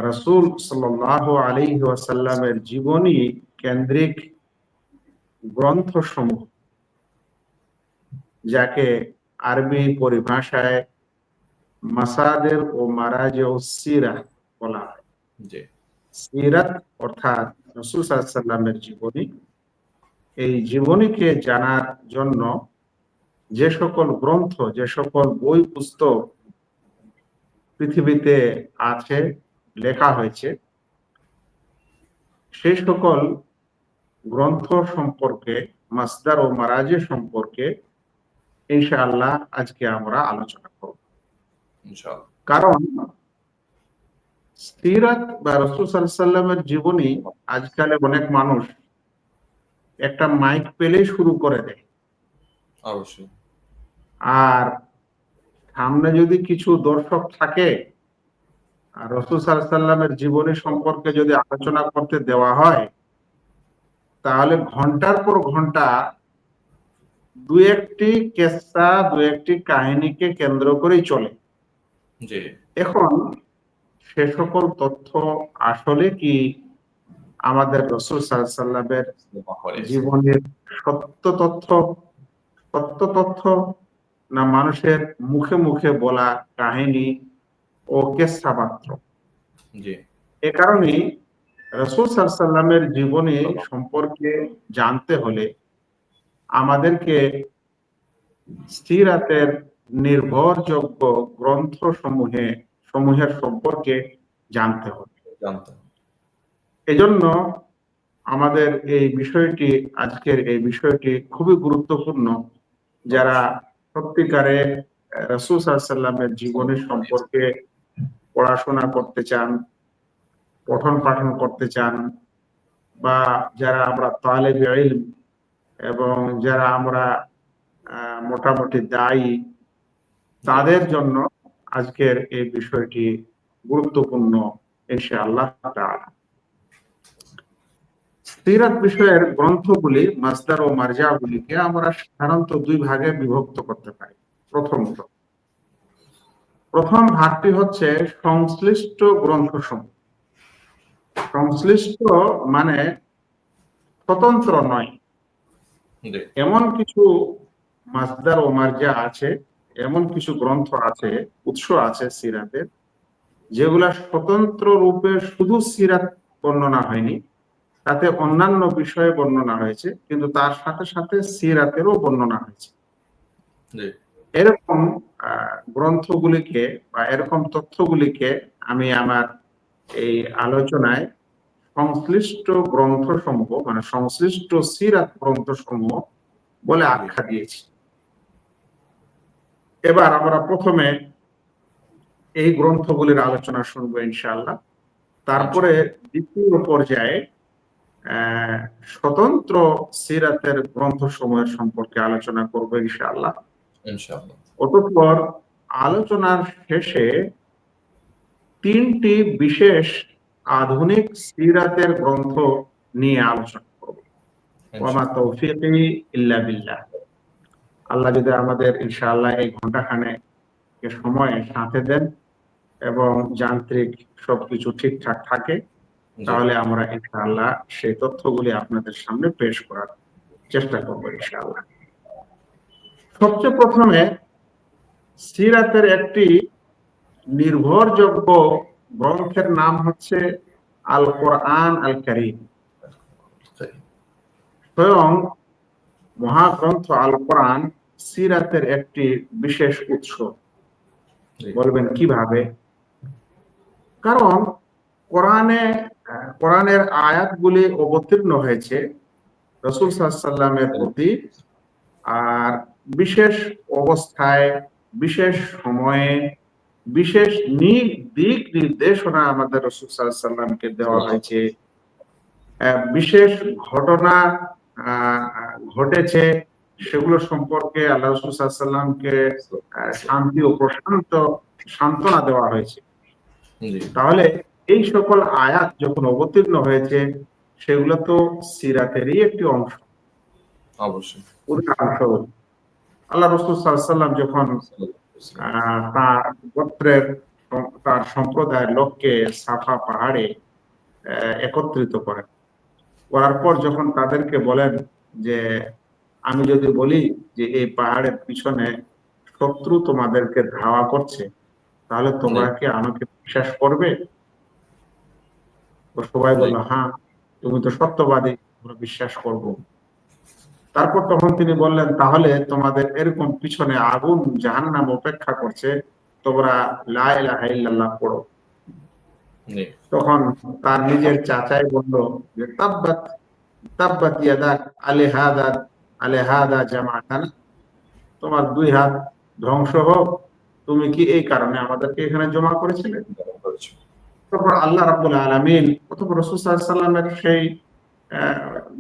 রাসূল সাল্লাল্লাহু আলাইহি ওয়াসাল্লামের জীবনী কেন্দ্রিক গ্রন্থসমূহ, যাকে আরবি পরিভাষায় মাসাদির ও মারাজিউস সিরাহ বলা হয়। সিরাত অর্থাৎ রাসূল সাল্লাল্লাহু আলাইহি ওয়াসাল্লামের জীবনী। এই জীবনীকে জানার জন্য যে সকল গ্রন্থ, যে সকল বই পুস্তক পৃথিবীতে আছে, লেখা হয়েছে, সেই সকল গ্রন্থ সম্পর্কে, মাসদার ও মারাজি সম্পর্কে ইনশাআল্লাহ আজকে আমরা আলোচনা করব। কারণ সিরাত বা রাসূল সাল্লাল্লাহু আলাইহি ওয়াসাল্লামের জীবনী আজকাল অনেক মানুষ একটা মাইক পেলেই শুরু করে দেয়। অবশ্যই। আর সামনে যদি কিছু দর্শক থাকে আর রাসূল সাল্লাল্লাহু আলাইহি ওয়াসাল্লামের জীবনী সম্পর্কে যদি আলোচনা করতে দেওয়া হয়, তাহলে ঘন্টার পর ঘন্টা দু একটি কেসা, দু একটি কাহিনীকে কেন্দ্র করেই চলে। এখন সে সকল তথ্য আসলে কি আমাদের রাসূল সাল্লাল্লাহু আলাইহি ওয়াসাল্লামের জীবনের সত্য তথ্য না মানুষের মুখে মুখে বলা কাহিনী ও কেসা মাত্র? এ কারণেই রাসূল সাল্লাল্লাহু আলাইহি ওয়াসাল্লামের জীবনী সম্পর্কে জানতে হলে আমাদেরকে সিরাতের নির্ভরযোগ্য গ্রন্থ সমূহের সম্পর্কে জানতে হবে। এজন্য আমাদের আজকের এই বিষয়টি খুবই গুরুত্বপূর্ণ। যারা সত্যিকারে রাসূল সাল্লাল্লাহু আলাইহি ওয়াসাল্লামের জীবনী সম্পর্কে পড়াশোনা করতে চান, পঠন পাঠন করতে চান, বা যারা আমরা তালেবে ইলম এবং যারা আমরা মোটামুটি দায়ী, তাদের জন্য আজকের এই বিষয়টি গুরুত্বপূর্ণ ইনশাআল্লাহ তাআলা। সিরাত বিষয়ের গ্রন্থগুলি, মাসদার ও মারজাগুলিকে আমরা সাধারণত দুই ভাগে বিভক্ত করতে পারি। প্রথম ভাগটি হচ্ছে সংশ্লিষ্ট গ্রন্থসমূহ। সংশ্লিষ্ট মানে স্বতন্ত্র নয়। এমন কিছু মাসদার ও মারজা আছে, এমন কিছু গ্রন্থ আছে, উৎস আছে সিরাতের, যেগুলা স্বতন্ত্র রূপে শুধু সিরাত বর্ণনা হয়নি, তাতে অন্যান্য বিষয়ে বর্ণনা হয়েছে, কিন্তু তার সাথে সাথে সিরাতেরও বর্ণনা হয়েছে। এরকম গ্রন্থগুলিকে বা এরকম তথ্যগুলিকে আমি আমার এই আলোচনায় সংশ্লিষ্ট গ্রন্থসমূহ, মানে সংশ্লিষ্ট সিরাত গ্রন্থসমূহ বলে আখ্যা দিয়েছি। এবার আমরা প্রথমে এই গ্রন্থগুলির আলোচনা শুনবো ইনশাআল্লাহ। তারপরে দ্বিতীয় পর্যায়ে স্বতন্ত্র সিরাতের গ্রন্থসমূহের সম্পর্কে আলোচনা করবো ইনশাআল্লাহ। অতঃপর আলোচনার শেষে তিনটি বিশেষ আধুনিক সিরাতের গ্রন্থ নিয়ে আলোচনা করব। ওয়া তৌফিকি ইল্লা বিল্লাহ। আল্লাহ যদি আমাদের ইনশাআল্লাহ এই ঘন্টাখানেক সময় সাথে দেন এবং যান্ত্রিক সবকিছু ঠিকঠাক থাকে, তাহলে আমরা ইনশাআল্লাহ সেই তথ্যগুলি আপনাদের সামনে পেশ করার চেষ্টা করব ইনশাআল্লাহ। সবচেয়ে প্রথমে সিরাতের একটি নির্ভরযোগ্য গ্রন্থের নাম হচ্ছে আল কোরআন আল কারীম। স্বয়ং মহাগ্রন্থ আল কোরআন সিরাতের একটি বিশেষ উৎস। বলবেন কিভাবে? কারণ কোরআনের আয়াতগুলি অবতীর্ণ হয়েছে রাসূল সাল্লাল্লাহু আলাইহি ওয়াসাল্লামের প্রতি, আর বিশেষ অবস্থায়, বিশেষ সময়ে, বিশেষ দিক নির্দেশনা আমাদের রাসূল সাল্লাল্লাহু আলাইহি ওয়াসাল্লামকে দেওয়া হয়েছে। বিশেষ ঘটনা ঘটেছে, সেগুলো সম্পর্কে আল্লাহ রাসূল সাল্লাল্লাহু আলাইহি ওয়াসাল্লামকে শান্তি ও সান্ত্বনা দেওয়া হয়েছে। তাহলে এই সকল আয়াত যখন অবতীর্ণ হয়েছে, সেগুলো তো সিরাতেরই একটি অংশ। অবশ্যই উদাহরণস্বরূপ আল্লাহ রাসূল সাল্লাল্লাহু আলাইহি ওয়াসাল্লাম যখন তার গোত্রের তার সম্প্রদায়ের লোককে সাফা পাহাড়ে একত্রিত করেন। করার পর যখন তাদেরকে বলেন যে আমি যদি বলি যে এই পাহাড়ের পিছনে শত্রু তোমাদেরকে ধাওয়া করছে, তাহলে তোমরা কি আমাকে বিশ্বাস করবে? তো সবাই বলল, হ্যাঁ, তুমি তো সত্যবাদী, আমরা বিশ্বাস করব। তারপর তখন তিনি বললেন, তাহলে তোমাদের এরকম পিছনে আগুন জাহান্নাম অপেক্ষা করছে, তোমরা লা ইলাহা ইল্লাল্লাহ পড়ো। তখন তার নিজের চাচাই বলল যে তাব্বাত তাব্বাত ইয়াদাক আলিহাদা জামাতানা, তোমার দুই হাত ধ্বংস হোক, তুমি কি এই কারণে আমাদেরকে এখানে জমা করেছিলে? তারপর আল্লাহ রাব্বুল আলামিন অথবা রাসূল সাল্লাল্লাহু আলাইহি ওয়াসাল্লামের সেই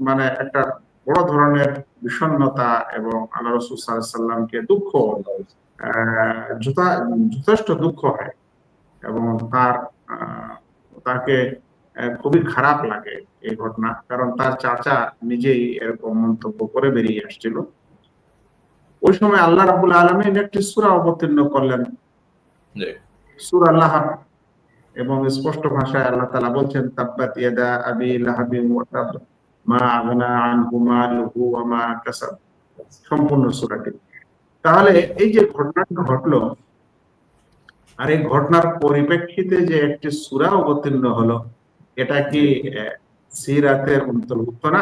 মানে একটা বড় ধরনের বিষণ্ণতা এবং আল্লাহ রাসূল সাল্লাল্লাহু আলাইহি ওয়াসাল্লামকে দুঃখ, যথেষ্ট দুঃখ হয় এবং তাকে খুবই খারাপ লাগে এই ঘটনা, কারণ তার চাচা নিজেই এরকম মন্তব্য করে বেরিয়ে আসছিল। ওই সময় আল্লাহ রাব্বুল আলামিন একটি সূরা অবতীর্ণ করলেন, সূরা লাহাব, এবং স্পষ্ট ভাষায় আল্লাহ তাআলা বলছেন, তাব্বাত ইয়াদা আবি লাহাবিন ওয়া তাব মা আগনা আনহু মালুহু ওয়া মা কাসাব, সম্পূর্ণ সূরাটি। তাহলে এই যে ঘটনাটা ঘটলো, আর এই ঘটনার পরিপ্রেক্ষিতে যে একটি সূরা অবতীর্ণ হলো, এটা কি সিরাতের অন্তর্ভুক্ত না?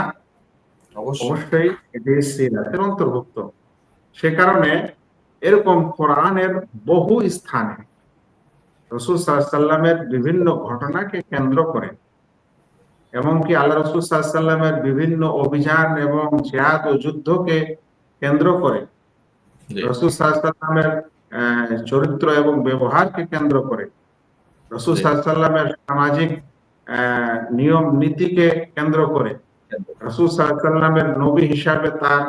অবশ্যই এটি সিরাতের অন্তর্ভুক্ত। সে কারণে এরকম কোরআনের বহু স্থানে রাসূল সাল্লাল্লাহু আলাইহি ওয়াসাল্লামের বিভিন্ন ঘটনাকে কেন্দ্র করে, এমনকি আল্লাহ রাসূল সাল্লাল্লাহু আলাইহি ওয়াসাল্লামের বিভিন্ন অভিযান এবং জিহাদ ও যুদ্ধকে কেন্দ্র করে, রাসূল সাল্লাল্লাহু আলাইহি ওয়াসাল্লামের চরিত্র এবং ব্যবহারকে কেন্দ্র করে, রাসূল সাল্লাল্লাহু আলাইহি ওয়াসাল্লামের সামাজিক নিয়ম নীতিকে কেন্দ্র করে, রাসূল সাল্লাল্লাহু আলাইহি ওয়াসাল্লামের নবী হিসাবে তার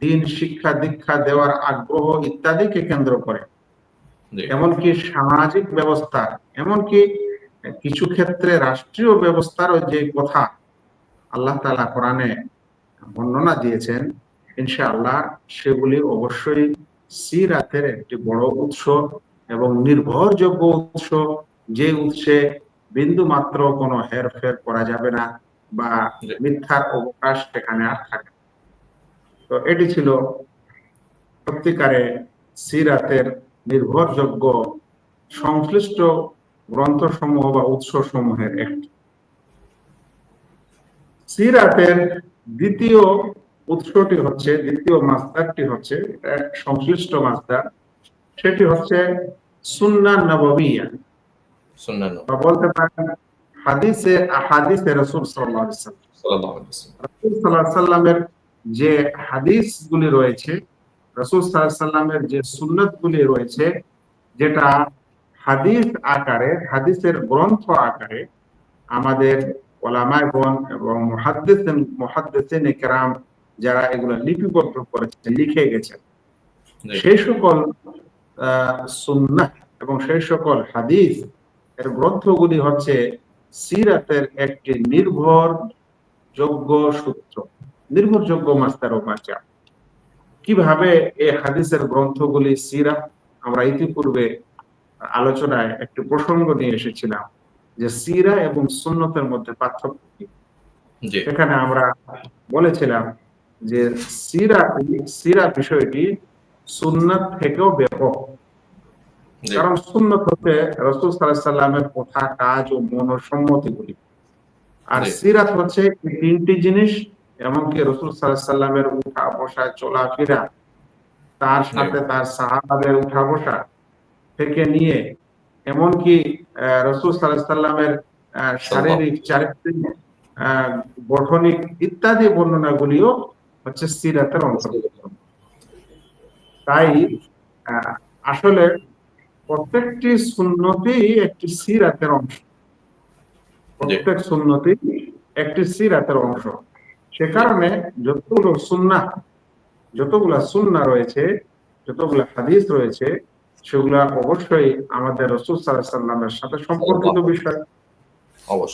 দ্বীন শিক্ষা দীক্ষা দেওয়ার আগ্রহ ইত্যাদিকে কেন্দ্র করে, এমনকি সামাজিক ব্যবস্থা, এমনকি কিছু ক্ষেত্রে রাষ্ট্রীয় ব্যবস্থারও যে কথা আল্লাহ তাআলা কোরআনে বর্ণনা দিয়েছেন, ইনশাআল্লাহ সেগুলি অবশ্যই সিরাতের একটি বড় উৎস এবং নির্ভরযোগ্য উৎস, যে উৎসে বিন্দু মাত্র কোনো হেরফের করা যাবে না বা মিথ্যার অবকাশ সেখানে আর থাকে। তো এটি ছিল সত্যিকারে সিরাতের নির্ভরযোগ্য সংশ্লিষ্ট গ্রন্থসমূহ বা উৎসসমূহের একটি। সিরাতের দ্বিতীয় উৎসটি হচ্ছে, দ্বিতীয় মাসদারটি হচ্ছে, সংশ্লিষ্ট মাসদার, সেটি হচ্ছে সুন্নাহ নববিয়া, বা বলতে পারেন হাদিসে রাসূল সাল্লাল্লাহু আলাইহি ওয়াসাল্লাম। রাসূল সাল্লাল্লাহু আলাইহি ওয়াসাল্লামের যে হাদিসগুলি রয়েছে, রাসূল সাল্লাল্লাহু আলাইহি ওয়াসাল্লামের যে সুন্নাতগুলি রয়েছে, যেটা হাদিস আকারে, হাদিসের গ্রন্থ আকারে আমাদের ওলামাগণ এবং মুহাদ্দিসিন ইকরাম যারা এগুলো লিপিবদ্ধ করেছেন, লিখে গেছেন, সেই সকল সুন্নাহ এবং সেই সকল হাদিস এর গ্রন্থগুলি হচ্ছে সিরাতের একটি নির্ভরযোগ্য সূত্র, নির্ভরযোগ্য মাসদার ও মার্জা। কিভাবে এই হাদিসের গ্রন্থগুলি সিরা, আমরা ইতিপূর্বে আলোচনায় একটি প্রসঙ্গ নিয়ে এসেছিলাম যে সিরা এবং সুন্নতের মধ্যে পার্থক্য কি। এখানে আমরা বলেছিলাম যে সিরা বিষয়টি সুন্নাত থেকেও ব্যাপক, কারণ সুন্নাত হচ্ছে রাসূল সাল্লাল্লাহু আলাইহি ওয়াসাল্লামের কথা, কাজ ও মনোসম্মতিগুলি, আর সিরাত হচ্ছে এই তিনটি জিনিস, এমনকি রাসূল সাল্লাল্লাহু আলাইহি ওয়াসাল্লামের উঠা বসা চলাফেরা, তার সাথে তার সাহাবাদের উঠা বসা থেকে নিয়ে, এমনকি রাসূল সাল্লাল্লাহু আলাইহি ওয়াসাল্লামের শারীরিক, চারিত্রিক, গঠনিক ইত্যাদি বর্ণনাগুলিও হচ্ছে সিরাতের অন্তর্ভুক্ত। তাই আসলে প্রত্যেকটি সুন্নতই একটি সিরাতের অংশ, প্রত্যেক সুন্নতই একটি সিরাতের অংশ। সে কারণে যতগুলা সুন্নাহ রয়েছে, যতগুলা হাদিস রয়েছে, সেগুলা অবশ্যই আমাদের রাসূল সাল্লাল্লাহু আলাইহি ওয়াসাল্লামের সাথে সম্পর্কিত বিষয়।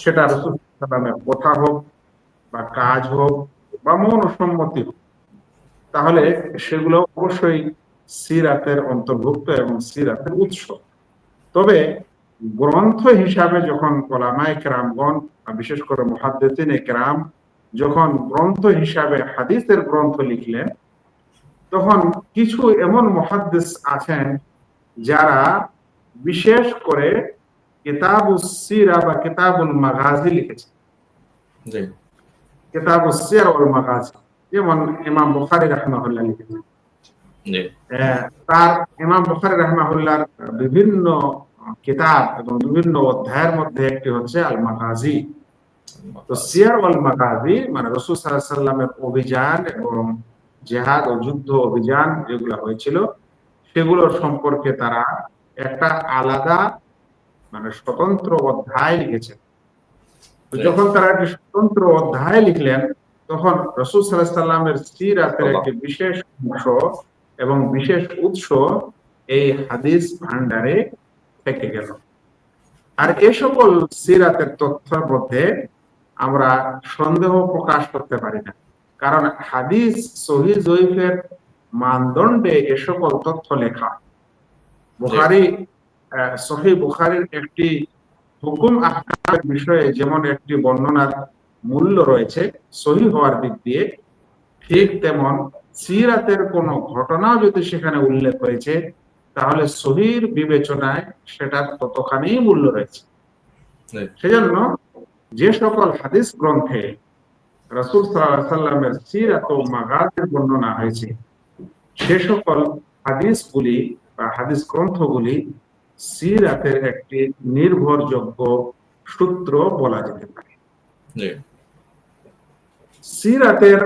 সেটা রাসূল সাল্লাল্লাহু আলাইহি ওয়াসাল্লামের কথা হোক বা কাজ হোক বা মনোসম্মতি হোক, তাহলে সেগুলো অবশ্যই সিরাতের অন্তর্ভুক্ত এবং সিরাতের উৎস। তবে গ্রন্থ হিসাবে যখন ওলামায়ে কেরামগণ, বিশেষ করে মুহাদ্দিসিনে কেরাম যখন গ্রন্থ হিসাবে হাদিসের গ্রন্থ লিখলেন, তখন কিছু এমন মুহাদ্দিস আছেন যারা বিশেষ করে কিতাবুস সিরা বা কিতাবুল মাগাজি লিখেছেন। জি কিতাবুস সিরা ওয়াল মাগাজি, যেমন ইমাম বুখারী রাহিমাহুল্লাহ লিখেছেন। জি তার ইমাম বুখারী রাহিমাহুল্লাহর বিভিন্ন কিতাব এবং বিভিন্ন অধ্যায়ের মধ্যে একটি হচ্ছে আল মাগাজি। তো সিয়ার ওয়াল মাগাজি মানে রাসূল সাল্লাল্লাহু আলাইহি সাল্লামের অভিযান এবং জিহাদ ও যুদ্ধ অভিযান যেগুলো হয়েছিল সেগুলোর সম্পর্কে তারা একটা আলাদা মানে স্বতন্ত্র অধ্যায় লিখেছেন। তো যখন তারা একটি স্বতন্ত্র অধ্যায় লিখলেন, তখন রাসূল সাল্লাল্লাহু আলাইহি সাল্লামের সিরাতের একটি বিশেষ অংশ এবং বিশেষ উৎস এই হাদিস ভান্ডারে থেকে গেল। আর এই সকল সিরাতের তথ্যের মধ্যে আমরা সন্দেহ প্রকাশ করতে পারি না, কারণ হাদিস সহিহ জয়ীফের মানদণ্ডে এ সকল তথ্য লেখা। বুখারী, সহিহ বুখারীর একটি হুকুম আহকামের বিষয়ে যেমন একটি বর্ণনার মূল্য রয়েছে সহিহ হওয়ার দিক দিয়ে, ঠিক তেমন সিরাতের কোন ঘটনা যদি সেখানে উল্লেখ হয়েছে তাহলে সহির বিবেচনায় সেটার ততখানি মূল্য রয়েছে। সেজন্য যে সকল হাদিস গ্রন্থে রাসূল সাল্লাল্লাহু আলাইহি সাল্লামের সিরাত ও মাগাজির বর্ণনা হয়েছে, সে সকল হাদিসগুলি বা হাদিস গ্রন্থগুলি সিরাতের একটি নির্ভরযোগ্য সূত্র বলা যেতে পারে। সিরাতের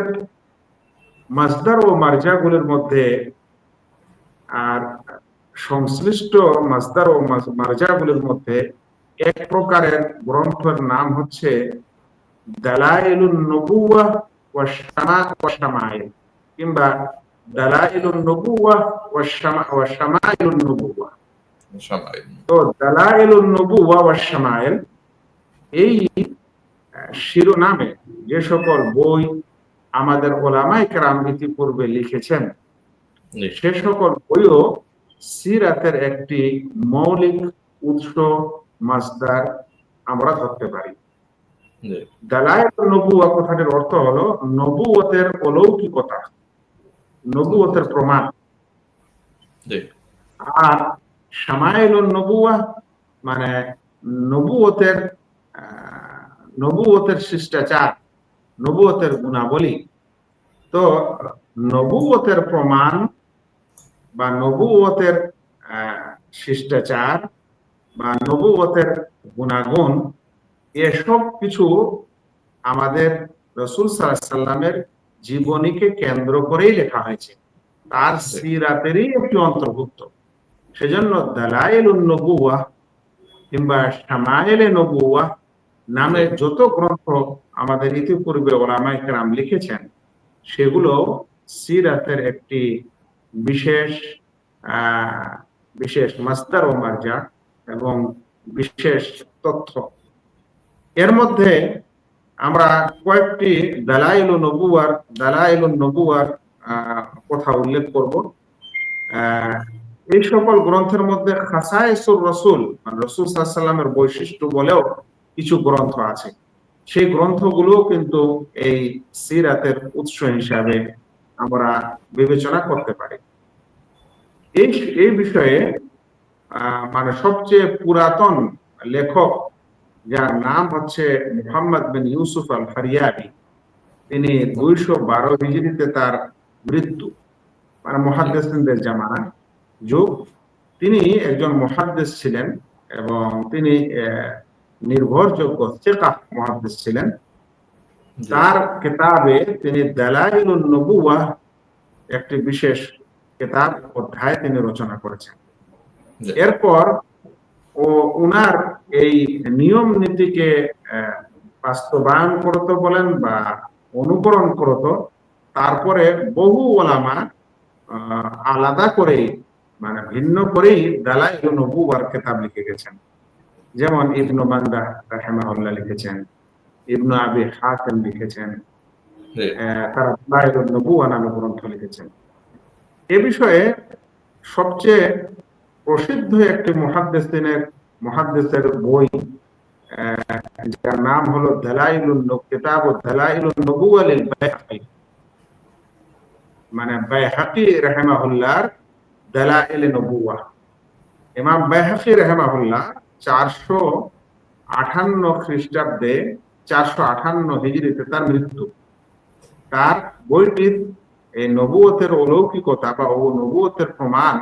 মাসদার ও মারজাগুলোর মধ্যে আর সংশ্লিষ্ট মাসদার ও মারজাগুলোর মধ্যে এক প্রকারের গ্রন্থের নাম হচ্ছে দালাইলুন নবুওয়াহ ওয়া শামাইল, কিংবা দালাইলুন নবুওয়াহ ওয়া শামাইলুন নবুওয়াহ। তো দালাইলুন নবুওয়াহ ওয়া শামাইল এই শিরোনামে যে সকল বই আমাদের ওলামায়ে কেরাম ইতিপূর্বে লিখেছেন, সে সকল বইও সিরাতের একটি মৌলিক উৎস মাসদার আমরা ধরতে পারি। দালাইলুন নবুওয়াহ কথাটির অর্থ হলো নবুয়তের অলৌকিকতা, নবুয়তের প্রমাণ। আর শামাইলুন নবুওয়াহ মানে নবুয়তের শিষ্টাচার, নবুয়তের গুণাবলী। তো নবুয়তের প্রমাণ বা নবুয়তের শিষ্টাচার বা নবুয়তের গুণাগুণ, এসব কিছু আমাদের রাসূল সাল্লাল্লাহু আলাইহি সাল্লামের জীবনীকে কেন্দ্র করেই লেখা হয়েছে, তার সিরাতেরই একটি অন্তর্ভুক্ত। সেজন্য দালাইলুন নবুওয়াহ কিংবা শামাইলে নবুওয়াহ নামে যত গ্রন্থ আমাদের ইতিপূর্বে ওলামায়ে কেরাম লিখেছেন, সেগুলো সিরাতের একটি বিশেষ বিশেষ মাসদার ও মারজা এবং বিশেষ তথ্য। এর মধ্যে আমরা কয়েকটি দালাইলুন নবুওয়ার কথা উল্লেখ করব। এই সকল গ্রন্থের মধ্যে খাসায়েসুর রাসূল মানে রাসূল সাল্লাল্লাহু আলাইহি সাল্লামের বৈশিষ্ট্য বলেও কিছু গ্রন্থ আছে। সেই গ্রন্থগুলো কিন্তু এই সিরাতের উৎস হিসাবে আমরা বিবেচনা করতে পারি। এই বিষয়ে মানে সবচেয়ে পুরাতন লেখক, যার নাম হচ্ছে মুহাম্মদ বিন ইউসুফ আল ফারিয়াবি, তিনি 212 হিজরিতে তার মৃত্যু, মানে মুহাদ্দিসিনদের জামানা যুগ। তিনি একজন মুহাদ্দিস ছিলেন এবং তিনি নির্ভরযোগ্য সিকাহ মুহাদ্দিস ছিলেন। তার কিতাবে তিনি দালাইলুন নবুওয়াহ একটি বিশেষ কিতাব অধ্যায় তিনি রচনা করেছেন। এরপর উনার এই নিয়ম নীতিকে বাস্তবায়ন করতে বলেন বা অনুকরণ করত, তারপরে বহু ওলামা আলাদা করে মানে ভিন্ন করেই দালাইলুন নবুওয়ার কিতাব লিখে গেছেন। যেমন ইবনু মান্দাহ রাহিমাহুল্লাহ লিখেছেন, ইবনু আবি হাতিম লিখেছেন, তারা দালাইলুন নবুওয়াহ নামে গ্রন্থ লিখেছেন। এ বিষয়ে সবচেয়ে প্রসিদ্ধ একটি মুহাদ্দিসিনের মুহাদ্দিসের বই, যার নাম হলো কিতাব দালাইলুন নবুওয়া লিল বাইহাকি, মানে বাইহাকি রাহিমাহুল্লাহর দালাইল নবুওয়া। ইমাম বাইহাকি রাহিমাহুল্লাহ 458 খ্রিস্টাব্দে 458 হিজরিতে তার মৃত্যু। তার বইটির এই নবুয়তের অলৌকিকতা বা নবুয়তের প্রমাণ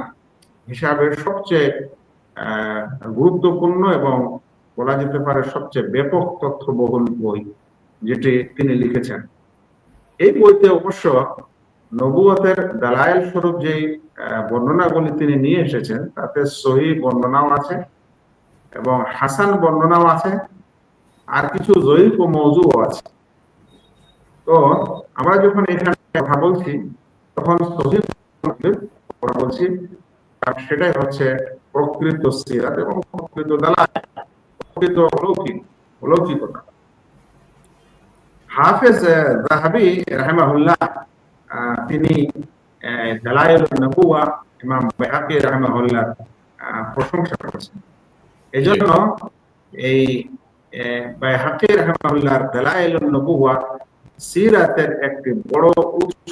হিসাবে সবচেয়ে গুরুত্বপূর্ণ এবং বলা যেতে পারে সবচেয়ে ব্যাপক তথ্যবহুল বই যেটি তিনি লিখেছেন। এই বইতে অবশ্য নবুয়তের দালাইল স্বরূপ যে বর্ণনাগুলি তিনি নিয়ে এসেছেন তাতে সহিহ বর্ণনাও আছে এবং হাসান বর্ণনাও আছে, আর কিছু যঈফ ও মওযুও আছে। তো আমরা যখন এখানে কথা বলছি তখন সহিহ কথা বলছি, আর সেটাই হচ্ছে প্রকৃত সিরাত এবং প্রকৃত দালাইল, প্রকৃত অলৌকিকতা। হাফেজ যাহাবী রাহিমাহুল্লাহ তিনি দালাইলুন নবুওয়া ইমাম বাইহাকি রাহিমাহুল্লাহ প্রশংসা করেছেন। এজন্য এই বাইহাকি রাহিমাহুল্লাহর দালাইলুন নবুওয়া সিরাতের একটি বড় উৎস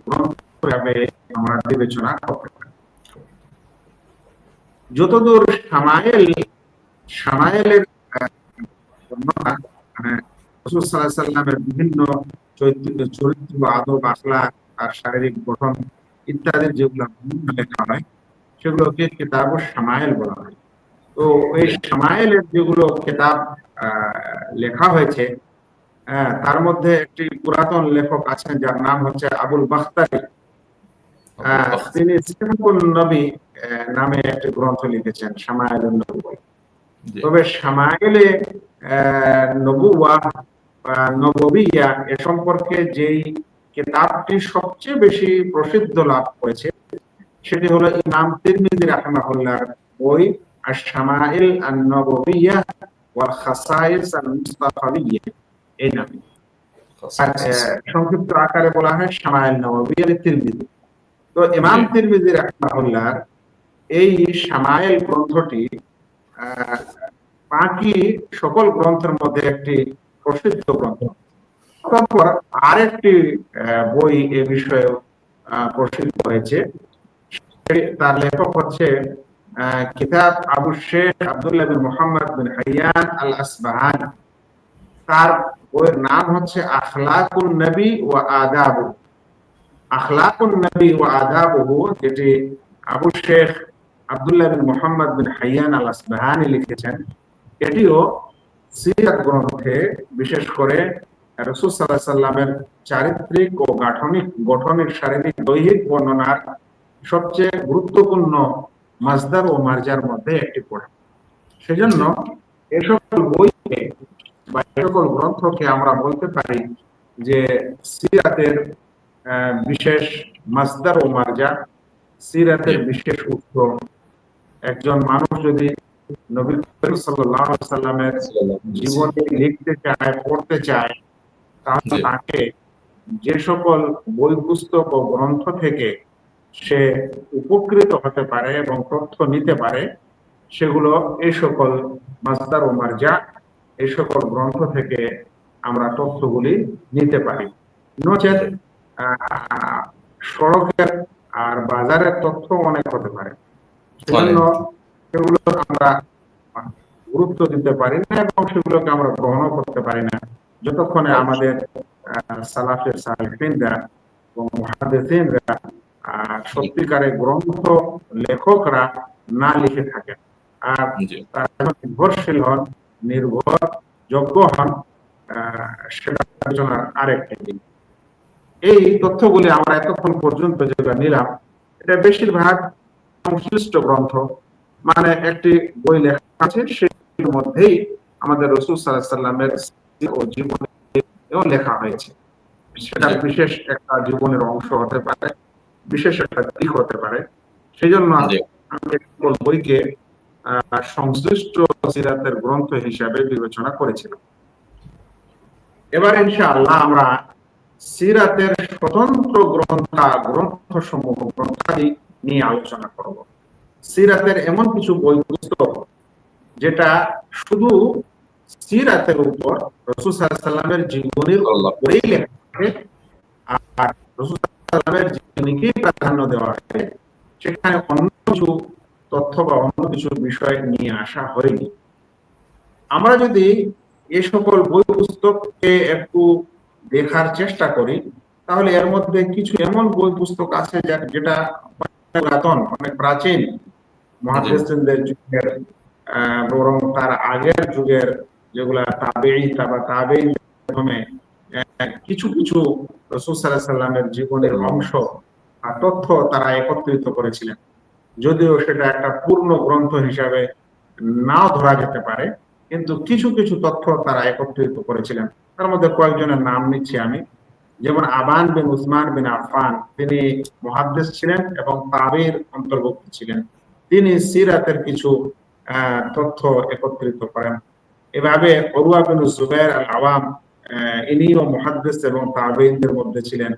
গ্রন্থ হিসেবে আমরা বিবেচনা করতে পারি। যতদূর শামায়েলের বর্ণনা, রাসূল সাল্লাল্লাহু আলাইহি সাল্লামের বিভিন্ন চরিত্র, আদব, আখলাক, আর শারীরিক গঠন ইত্যাদি যেগুলো লেখা হয় সেগুলোকে কিতাব শামায়েল বলা হয়। তো এই শামায়েলের যেগুলো কিতাব লেখা হয়েছে তার মধ্যে একটি পুরাতন লেখক আছেন যার নাম হচ্ছে আবুল বাখতারি। তিনি সিফাতুন নবী নামে একটি গ্রন্থ লিখেছেন, শামায়েলুন নবুওয়া। তবে শামায়েলে নবুওয়া বা নববিয়া এ সম্পর্কে যেই কিতাবটি সবচেয়ে বেশি প্রসিদ্ধ লাভ করেছে সেটি হলো ইমাম তিরমিজি রাহিমাহুল্লাহর বই আশ-শামাইল আন-নববিয়া ওয়াল খাসাইস আল-মুস্তাফাবিয়া এই নামে। সংক্ষিপ্ত আকারে বলা হয় শামাইল নববিয়া তিরমিজি। তো ইমাম তিরমিজি রাহিমাহুল্লাহর এই শামাইল গ্রন্থটি বাকি সকল গ্রন্থের মধ্যে একটি প্রসিদ্ধ গ্রন্থ। তারপর আরেকটি বই এ বিষয়ে প্রসিদ্ধ হয়েছে, তার লেখক হচ্ছে কিতাব আবু শেখ আব্দুল্লাহ বিন মুহাম্মদ বিন হাইয়ান আল আসবাহানি। তার বইয়ের নাম হচ্ছে আখলাকুন নবী ওয়া আদাবু। আখলাকুন নবী ওয়া আদাবুহু, যেটি আবু শেখ আব্দুল্লাহ বিন মুহাম্মদ বিন হাইয়ান আল আসবাহানি লিখেছেন, এটিও সিরাত গ্রন্থে বিশেষ করে রাসূল সাল্লাল্লাহু আলাইহি সাল্লামের চারিত্রিক ও গঠনিক শারীরিক দৈহিক বর্ণনার সবচেয়ে গুরুত্বপূর্ণ মাসদার ও মার্জার মধ্যে একটি পড়ে। সেজন্য এই সকল বইকে বা এই সকল গ্রন্থকে আমরা বলতে পারি যে সিরাতের বিশেষ মাসদার ও মার্জা, সিরাতের বিশেষ উৎস। একজন মানুষ যদি নবী সাল্লাল্লাহু আলাইহি সাল্লামের জীবনী লিখতে চায়, পড়তে চায়, তাহলে তাকে যে সকল বই পুস্তক ও গ্রন্থ থেকে সে উপকৃত হতে পারে এবং তথ্য নিতে পারে সেগুলো এই সকল মাসদার ও মারজা, এই সকল গ্রন্থ থেকে আমরা তথ্যগুলি নিতে পারি। নচেত সড়কের আর বাজারের তথ্য অনেক হতে পারে, সেজন্য সেগুলো আমরা গুরুত্ব দিতে পারি না এবং সেগুলোকে আমরা গ্রহণ করতে পারি না যতক্ষণে আমাদের সালাফে সালেহিনরা এবং মুহাদ্দিসিনরা সত্যিকারের গ্রন্থ লেখকরা না লিখে থাকেন আর তারা নির্ভরশীল হন, নির্ভরযোগ্য হন, সেটা আলোচনার আরেকটি দিক। এই তথ্যগুলি আমরা এতক্ষণ পর্যন্ত যেটা নিলাম এটা বেশিরভাগ সংশ্লিষ্ট গ্রন্থ, মানে একটি বই লেখা আছে সেটির মধ্যেই আমাদের রাসূল সাল্লাল্লাহু আলাইহি সাল্লামের ও জীবনেও লেখা হয়েছে। সেটা বিশেষ একটা জীবনের অংশ হতে পারে, বিশেষ একটা দিক হতে পারে। সেই জন্য আমি সকল বইকে সংশ্লিষ্ট সিরাতের গ্রন্থ হিসাবে বিবেচনা করেছিলাম। এবার ইনশাআল্লাহ আমরা সিরাতের স্বতন্ত্র গ্রন্থাদি নিয়ে আলোচনা করব। সিরাতের এমন কিছু বই পুস্তক যেটা শুধু সিরাতের উপর, রাসূল সাল্লাল্লাহু আলাইহি ওয়াসাল্লামের জীবনীর উপরেই লেখা আছে, আর রাসূল সাল্লাল্লাহু আলাইহি ওয়াসাল্লামের জীবনীকেই প্রাধান্য দেওয়া আছে, সেখানে অন্য কিছু তথ্য বা অন্য কিছু বিষয় নিয়ে আসা হয়নি। আমরা যদি এ সকল বই পুস্তককে একটু দেখার চেষ্টা করি, তাহলে এর মধ্যে কিছু এমন বই পুস্তক আছে যেটা পুরাতন, অনেক প্রাচীন, মুহাদ্দিসিনদের যুগের, বরং তার আগের যুগের, যেগুলা তাবেঈন মাধ্যমে কিছু কিছু রাসূল সাল্লাল্লাহু আলাইহি ওয়াসাল্লামের জীবনের অংশ আর তথ্য তারা একত্রিত করেছিলেন। যদিও সেটা একটা পূর্ণ গ্রন্থ হিসাবে নাও ধরা যেতে পারে, কিন্তু কিছু কিছু তথ্য তারা একত্রিত করেছিলেন। তার মধ্যে কয়েকজনের নাম নিচ্ছি আমি। যেমন আবান বিন উসমান বিন আফফান, তিনি মুহাদ্দিস ছিলেন এবং তাবেঈর অন্তর্ভুক্ত ছিলেন। তিনি সিরাতের কিছু তথ্য একত্রিত করেন। এভাবে উরওয়া বিন জুবাইর আল আওয়াম, ইনিও মুহাদ্দিস এবং তাবেঈনদের মধ্যে ছিলেন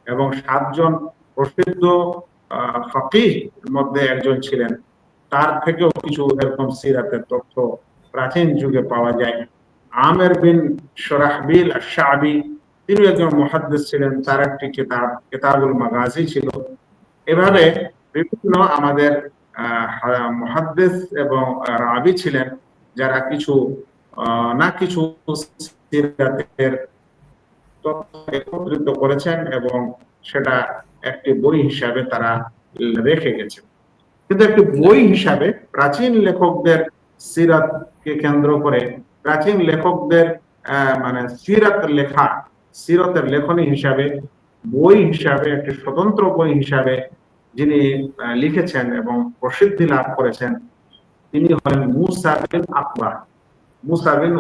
এবং 7 জন প্রসিদ্ধ ফকিহ মধ্যে একজন ছিলেন। তার থেকেও কিছু এরকম সিরাতের তথ্য প্রাচীন যুগে পাওয়া যায়। আমের বিন শরাহবিল আশ-শা'বি, তিনি একজন মুহাদ্দিস ছিলেন, তার একটি কিতাবুল মাগাজি ছিল। এভাবে বিভিন্ন আমাদের মুহাদ্দিস এবং রাবি ছিলেন, যারা কিছু না কিছু সিরাতের তথ্য একত্রিত করেছেন এবং সেটা একটি বই হিসাবে তারা রেখে গেছেন। কিন্তু একটি বই হিসাবে প্রাচীন লেখকদের সিরাতকে কেন্দ্র করে, প্রাচীন লেখকদের মানে সিরাতের লেখনী হিসাবে, বই হিসাবে, একটি স্বতন্ত্র বই হিসাবে যিনি লিখেছেন এবং প্রসিদ্ধি লাভ করেছেন, তিনি হলেন মুসা বিন উকবা। মুসা বিন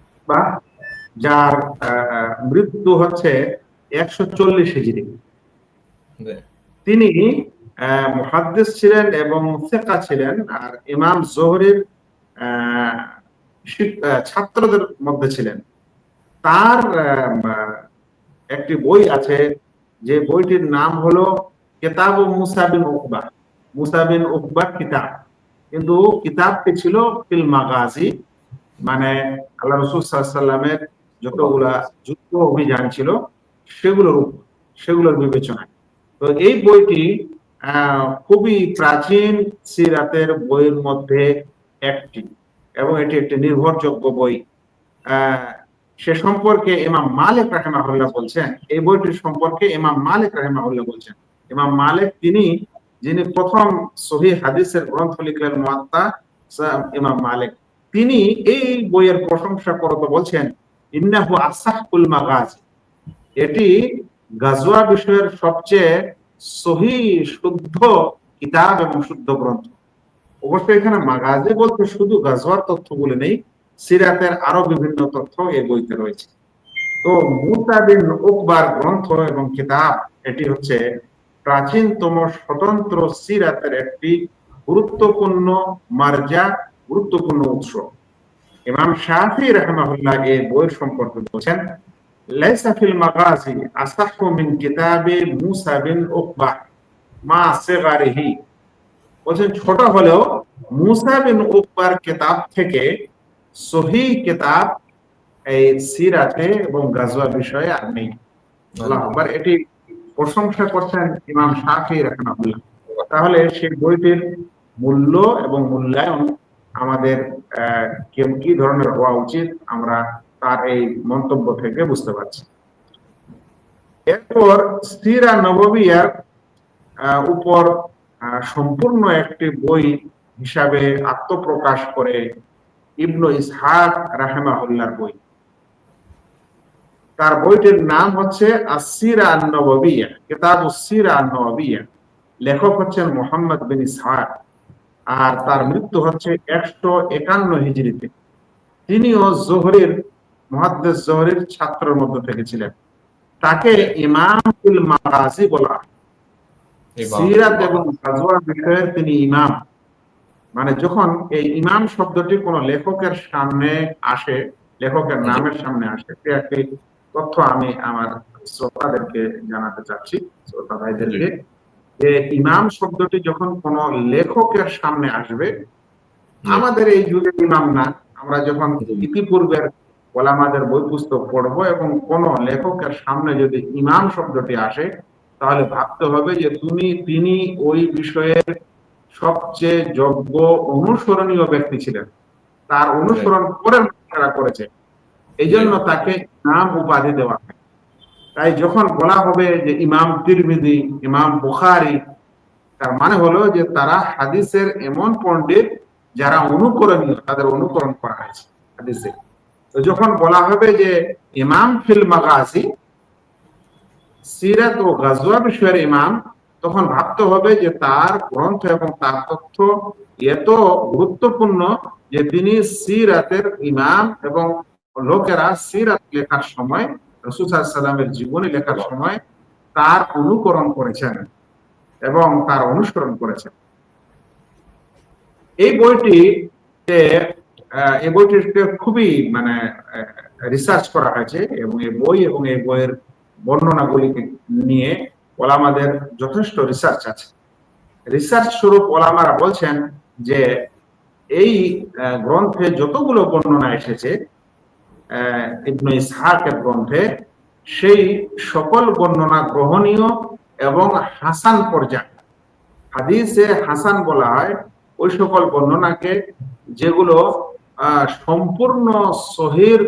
উকবা, যার মৃত্যু হচ্ছে 140 হিজরি। তিনি মুহাদ্দিস ছিলেন এবং সিকা ছিলেন, আর ইমাম যোহরীর ছাত্রদের মধ্যে ছিলেন। তার একটি বই আছে, যে বইটির নাম হলো কিতাব মুসা বিন উকবার কিতাব। কিন্তু কিতাবটি ছিল ফিল মাগাজি, মানে আল্লাহ রাসূল সাল্লাল্লাহু আলাইহি ওয়াসাল্লামের যতগুলা যুদ্ধ অভিযান ছিল সেগুলোর বিবেচনায়। তো এই বইটি খুবই প্রাচীন সিরাতের বইয়ের মধ্যে একটি, এবং এটি একটি নির্ভরযোগ্য বই। সে সম্পর্কে ইমাম মালিক রাহিমাহুল্লাহ বলছেন, এই বইটির সম্পর্কে ইমাম মালিক রাহিমাহুল্লাহ বলছেন, ইমাম মালিক যিনি প্রথম সহিহ হাদিসের গ্রন্থ লিখলেন, মুয়াত্তা, ইমাম মালিক, তিনি এই বইয়ের প্রশংসা করতে বলছেন, ইন্নাহু আসাহুল মাগাজি, এটি গাজওয়া বিষয়ের সবচেয়ে সহিহ শুদ্ধ কিতাব এবং শুদ্ধ গ্রন্থ। অবশ্যই এখানে মাগাজি বলতে শুধু গাজওয়ার তথ্য বলে নেই, সিরাতের আরো বিভিন্ন তথ্য এই বইতে রয়েছে। তো মুসা বিন উকবার গ্রন্থ এবং কিতাব, এটি হচ্ছে প্রাচীনতম স্বতন্ত্র সিরাতের একটি গুরুত্বপূর্ণ মারজা, গুরুত্বপূর্ণ উৎস। ইমাম শাফি রাহিমাহুল্লাহ এই বইয়ের সম্পর্কে বলেছেন, লাইসা ফিল মাগাজি আসাহু মিন কিতাবে মুসা বিন উকবা মা সিগারিহি, বলেন ছোট হলেও মুসা বিন উকবার কিতাব থেকে সহিহ কিতাব এই সিরাতে এবং গাজওয়া বিষয়ে আর নেই। আল্লাহু আকবার। এটি প্রশংসা করছেন ইমাম শাফি রাহিমাহুল্লাহ। তাহলে সেই বইটির মূল্য এবং মূল্যায়ন আমাদের কি ধরনের হওয়া উচিত, আমরা তার এই মন্তব্য থেকে বুঝতে পারছি। এরপর সিরা নববিয়ার উপর সম্পূর্ণ একটি বই হিসাবে আত্মপ্রকাশ করে ইবনু ইসহাক রাহিমাহুল্লাহর বই। তার বইটির নাম হচ্ছে আস-সিরা আন-নববিয়্যা, কিতাবুস সিরা আন-নববিয়্যা। লেখক হচ্ছেন মুহাম্মদ বিন ইসহাক, আর তার মৃত্যু হচ্ছে 151 হিজরিতে। তিনিও মুহাদ্দিস যোহরীর ছাত্রের মধ্যে থেকে ছিলেন। তাকে ইমাম ফিল মাগাজি বলা হয়। সিরাত এবং গাজওয়া বিষয়ের তিনি ইমাম। মানে যখন এই ইমাম শব্দটি কোন লেখকের সামনে আসে, লেখকের নামের সামনে আসে, সে একটি তথ্য আমি আমার শ্রোতাদেরকে জানাতে চাচ্ছি, শ্রোতা ভাইদেরকে। যে ইমাম শব্দটি যখন কোন লেখকের সামনে আসবে, আমাদের এই যুগে ইমাম না, আমরা যখন ইতিপূর্বের ওলামাদের বই পুস্তক পড়বো এবং কোন লেখকের সামনে যদি ইমাম শব্দটি আসে, তাহলে ভাবতে হবে যে তিনি ওই বিষয়ের সবচেয়ে যোগ্য অনুসরণীয় ব্যক্তি ছিলেন, তার অনুসরণ করে মানুষেরা করেছে, এই জন্য তাকে ইমাম উপাধি দেওয়া হয়। তাই যখন বলা হবে যে ইমাম তিরমিজি, ইমাম বুখারী, তার মানে হলো যে তারা হাদিসের এমন পণ্ডিত যারা অনুকরণীয়, তাদের অনুকরণ করা হয়েছে হাদিসে। তো যখন বলা হবে যে ইমাম ফিল মাগাজি, সিরাত ও গাজওয়া বিষয়ের ইমাম, তখন ভাবতে হবে যে তার গ্রন্থ এবং তার তথ্য এত গুরুত্বপূর্ণ যে তিনি সিরাতের ইমাম, এবং লোকেরা সিরাত লেখার সময়, রাসূল সাল্লাল্লাহু আলাইহি ওয়াসাল্লামের জীবনী লেখার সময় তার অনুকরণ করেছেন এবং তার অনুসরণ করেছেন। এই বইটিতে খুবই মানে রিসার্চ করা হয়েছে, এবং এই বইয়ের বর্ণনাগুলিকে নিয়ে ওলামাদের যথেষ্ট রিসার্চ আছে। রিসার্চ স্বরূপ ওলামারা বলছেন যে এই গ্রন্থে যতগুলো বর্ণনা এসেছে ইবনে ইসহাকের গ্রন্থে, সেই সকল বর্ণনা গ্রহণীয় এবং হাসান পর্যায়ে। হাদিসে হাসান বলা হয় ওই সকল বর্ণনাকে যেগুলো সম্পূর্ণ সহির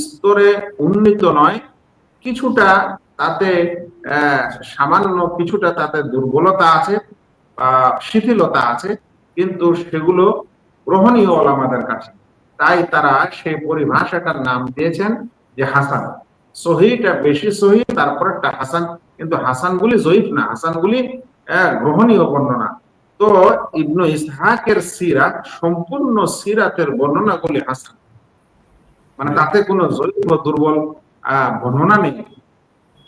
স্তরে উন্নীত নয়, কিছুটা তাতে সামান্য কিছুটা তাতে দুর্বলতা আছে বা শিথিলতা আছে, কিন্তু সেগুলো গ্রহণীয় ওলামাদের কাছে। তাই তারা সেই পরিভাষাটার নাম দিয়েছেন যে হাসান। সহিটা বেশি সহি, তারপরে একটা হাসান, কিন্তু হাসানগুলি জয়ীফ না, হাসানগুলি গ্রহণীয় বর্ণনা। তো ইবনে ইসহাকের সিরাত, সম্পূর্ণ সিরাতের বর্ণনাগুলি হাসান, মানে তাতে কোনো জয়ীফ বা দুর্বল বর্ণনা নেই।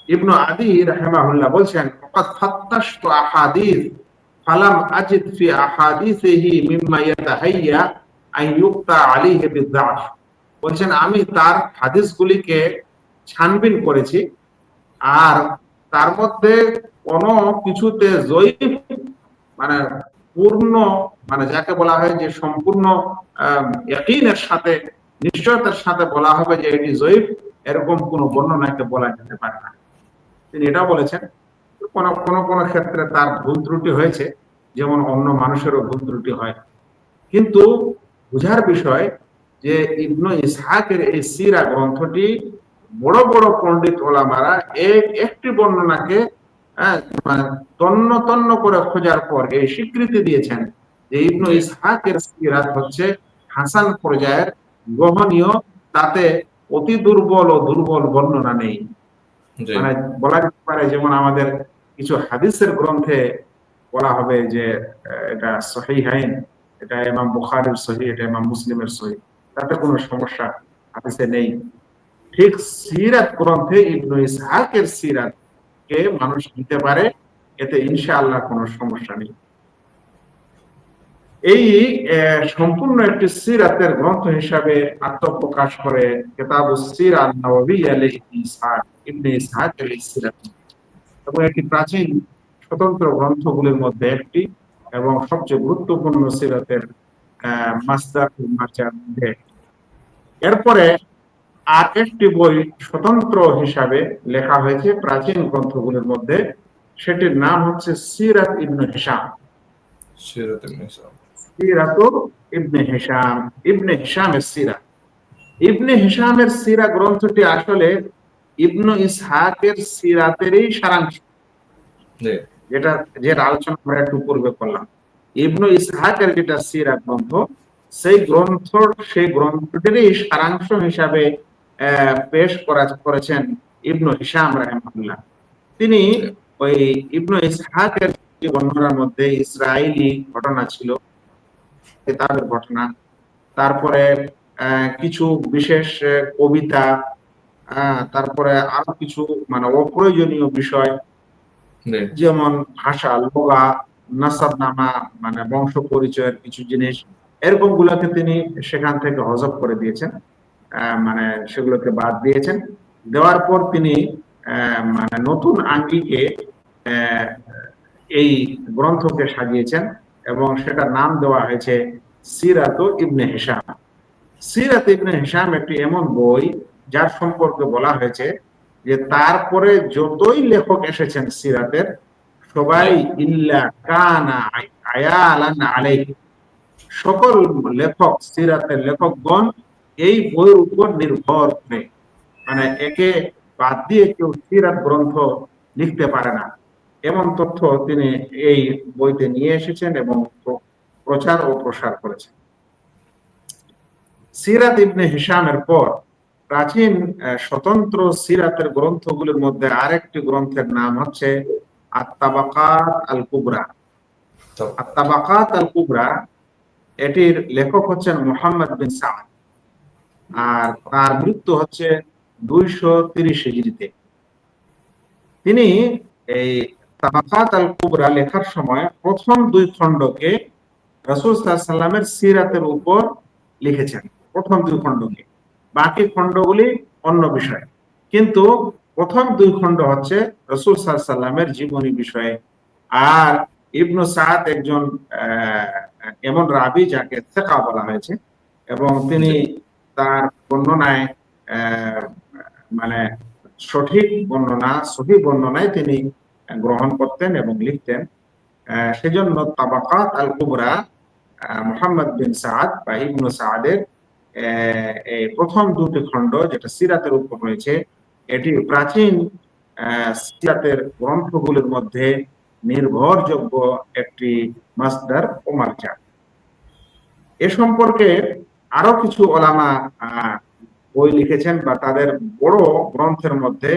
ইবনে আদি রাহিমাহুল্লাহ বলছেন, ফাকাদ ফাত্তাশতু আহাদিস ফালাম আজিদ ফি আহাদিসিহি মিম্মা ইয়াতাহাইয়া আন ইউক্তা আলাইহি বিযআফ। বলছেন আমি তার হাদিসগুলিকে ছানবিন করেছি, আর তার মধ্যে কোনো কিছুতে জয়ীফ, মানে পূর্ণ, মানে যাকে বলা হয় যে সম্পূর্ণ ইয়াকিনের সাথে, নিশ্চয়তার সাথে বলা হবে যে এটি জয়ীফ, এরকম কোনো বর্ণনাকে বলা যেতে পারে না। তিনি এটা বলেছেন। কোন ক্ষেত্রে তার ভুল ত্রুটি হয়েছে, যেমন অন্য মানুষেরও ভুল ত্রুটি হয়, কিন্তু বুঝার বিষয় যে ইবনে ইসহাকের এই সিরা গ্রন্থটি বড় বড় পণ্ডিত ওলামারা একটি বর্ণনাকে মানে তন্ন তন্ন করে খোঁজার পর এই স্বীকৃতি দিয়েছেন যে ইবনে ইসহাকের সিরাত হচ্ছে হাসান পর্যায়ের, গ্রহণীয়, তাতে অতি দুর্বল ও দুর্বল বর্ণনা নেই। মানে বলা যেতে পারে যেমন আমাদের কিছু হাদিসের গ্রন্থে বলা হবে যে এটা সহিহাইন, এটা ইমাম বুখারীর সহিহ, এটা ইমাম মুসলিমের সহিহ, তাতে কোনো সমস্যা হাদিসে নেই। ঠিক সিরাত গ্রন্থে ইবনে ইসহাকের সিরাত কে মানুষ নিতে পারে, এতে ইনশাআল্লাহ কোনো সমস্যা নেই। এই সম্পূর্ণ একটি সিরাতের গ্রন্থ হিসাবে আত্মপ্রকাশ করে কিতাবুস সিরা আন-নববিয়্যা ইবনে ইসহাকের সিরাত, এবং একটি প্রাচীন স্বতন্ত্র গ্রন্থগুলির মধ্যে একটি, এবং সবচেয়ে গুরুত্বপূর্ণ সিরাতের মাসদারুল মারজার মধ্যে। এরপরে আর একটি বই স্বতন্ত্র হিসাবে লেখা হয়েছে প্রাচীন গ্রন্থগুলির মধ্যে, সেটির নাম হচ্ছে সিরাত ইবনে হিশাম। ইবনে হিশামের সিরা। ইবনে হিশামের সিরা গ্রন্থটি আসলে ইবনে ইসহাকের সিরাতেরই সারাংশ, যেটা আলোচনা আমরা একটু পূর্বে করলাম। ইবনে ইসহাকের যেটা সিরা গ্রন্থ, সেই গ্রন্থটিরই সারাংশ হিসাবে পেশ করেছেন ইবনে হিশাম রাহিমাহুল্লাহ। তিনি ওই ইবনে ইসহাকের বর্ণনার মধ্যে ইসরায়েলি ঘটনা ছিল, কিতাবের ঘটনা, তারপরে কিছু বিশেষ কবিতা, তারপরে আরো কিছু মানে অপ্রয়োজনীয় বিষয়, যেমন ভাষা, লগা, নাসাবনামা, মানে বংশ পরিচয়ের কিছু জিনিস, এরকম গুলাকে তিনি সেখান থেকে হযফ করে দিয়েছেন, মানে সেগুলোকে বাদ দিয়েছেন। দেওয়ার পর তিনি মানে নতুন আঙ্গিকে এই গ্রন্থকে সাজিয়েছেন এবং সেটার নাম দেওয়া হয়েছে সিরাত ইবনে হিশাম। সিরাত ইবনে হিশাম একটি এমন বই যার সম্পর্কে বলা হয়েছে যে তারপরে যতই লেখক এসেছেন সিরাতের সবাই ইল্লা কানা আয়ালান আলাইহি, সকল লেখক সিরাতের লেখকগণ এই বইয়ের উপর নির্ভর করে, মানে একে বাদ দিয়ে কেউ সিরাত গ্রন্থ লিখতে পারে না, এমন তথ্য তিনি এই বইতে নিয়ে এসেছেন এবং প্রচার ও প্রসার করেছেন। সিরাত ইবনে হিশামের পর প্রাচীন স্বতন্ত্র সিরাতের গ্রন্থগুলোর মধ্যে আরেকটি গ্রন্থের নাম হচ্ছে আত-তাবাকাত আল কুবরা। আত-তাবাকাত আল কুবরা, এটির লেখক হচ্ছেন মুহাম্মদ বিন সাদ, আর তার মৃত্যু হচ্ছে 230 হিজরিতে। তিনি এই তাবাকাত আল কুবরা লেখার সময় প্রথম 2 খণ্ডকে রাসূল সাল্লাল্লাহু আলাইহি ওয়াসাল্লামের সিরাতের উপর লিখেছেন, প্রথম 2 খণ্ডকে, বাকি খণ্ডগুলি অন্য বিষয়, কিন্তু প্রথম 2 খণ্ড হচ্ছে রাসূল সাল্লাল্লাহু আলাইহি ওয়াসাল্লামের জীবনী বিষয়ে। আর ইবনু সাদ একজন এমন রাবি যাকে সিকা বলা হয়েছে এবং তিনি তার বর্ণনায় মানে সঠিক বর্ণনা, সহি বর্ণনায় তিনি গ্রহণ করতেন এবং লিখতেন। সেজন্য তাবাকাত আল কুবরা মুহাম্মদ বিন সাদ বা ইবনু সাদের এই প্রথম 2টি খণ্ড যেটা সিরাতের উপর রয়েছে, এটি প্রাচীন সিরাতের গ্রন্থগুলোর মধ্যে নির্ভরযোগ্য একটি মাসদার ও মারজা। এ সম্পর্কে আরো কিছু ওলামা বই লিখেছেন বা তাদের বড় গ্রন্থের মধ্যে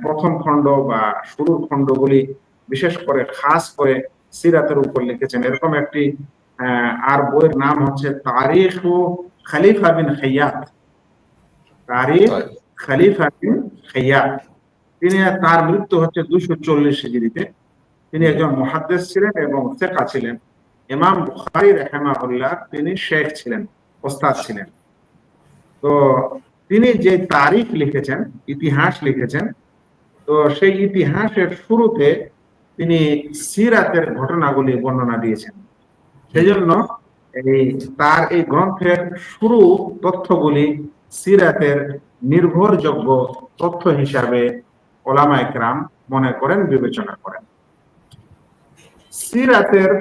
প্রথম খণ্ড বা শুরুর খণ্ডগুলি বিশেষ করে খাস করে সিরাতের উপর লিখেছেন। এরকম একটি আর বইয়ের নাম হচ্ছে তারিখ খলিফা বিন খাইয়াত। তারিখ খলিফা বিন খাইয়াত, তিনি, তার মৃত্যু হচ্ছে 240 হিজরিতে। তিনি একজন মুহাদ্দিস ছিলেন এবং সিকা ছিলেন। ইমাম বুখারী রাহিমাহুল্লাহ তিনি শেখ ছিলেন, ওস্তাদ ছিলেন। তো তিনি যে তারিখ লিখেছেন, ইতিহাস লিখেছেন, তো সেই ইতিহাসের শুরুতে তিনি সিরাতের ঘটনাগুলি বর্ণনা দিয়েছেন। সেজন্য তার এই গ্রন্থের শুরু তথ্যগুলি সিরাতের নির্ভরযোগ্য তথ্য হিসাবে ওলামায়ে কেরাম মনে করেন, বিবেচনা করেন। সিরাতের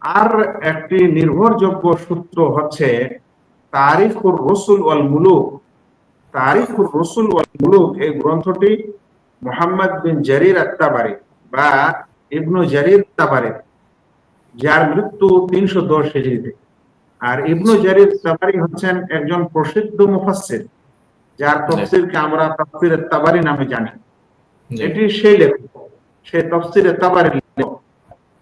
আর একটি নির্ভরযোগ্য সূত্র হচ্ছে তারিখুর রসুল ওয়াল মুলুক। তারিখুর রসুল ওয়াল মুলুক এই গ্রন্থটি মুহাম্মদ বিন জারির আত-তাবারি বা ইবনু জারির তাবারি, যার মৃত্যু 310 হিজরিতে। আর ইবনু জারির তাবারি হচ্ছেন একজন প্রসিদ্ধ মুফাসসির, যার তাফসীরকে আমরা তাফসীরে তাবারি নামে জানি। এটি সেই লেখক, সেই তাফসীরে তাবারি লেখক।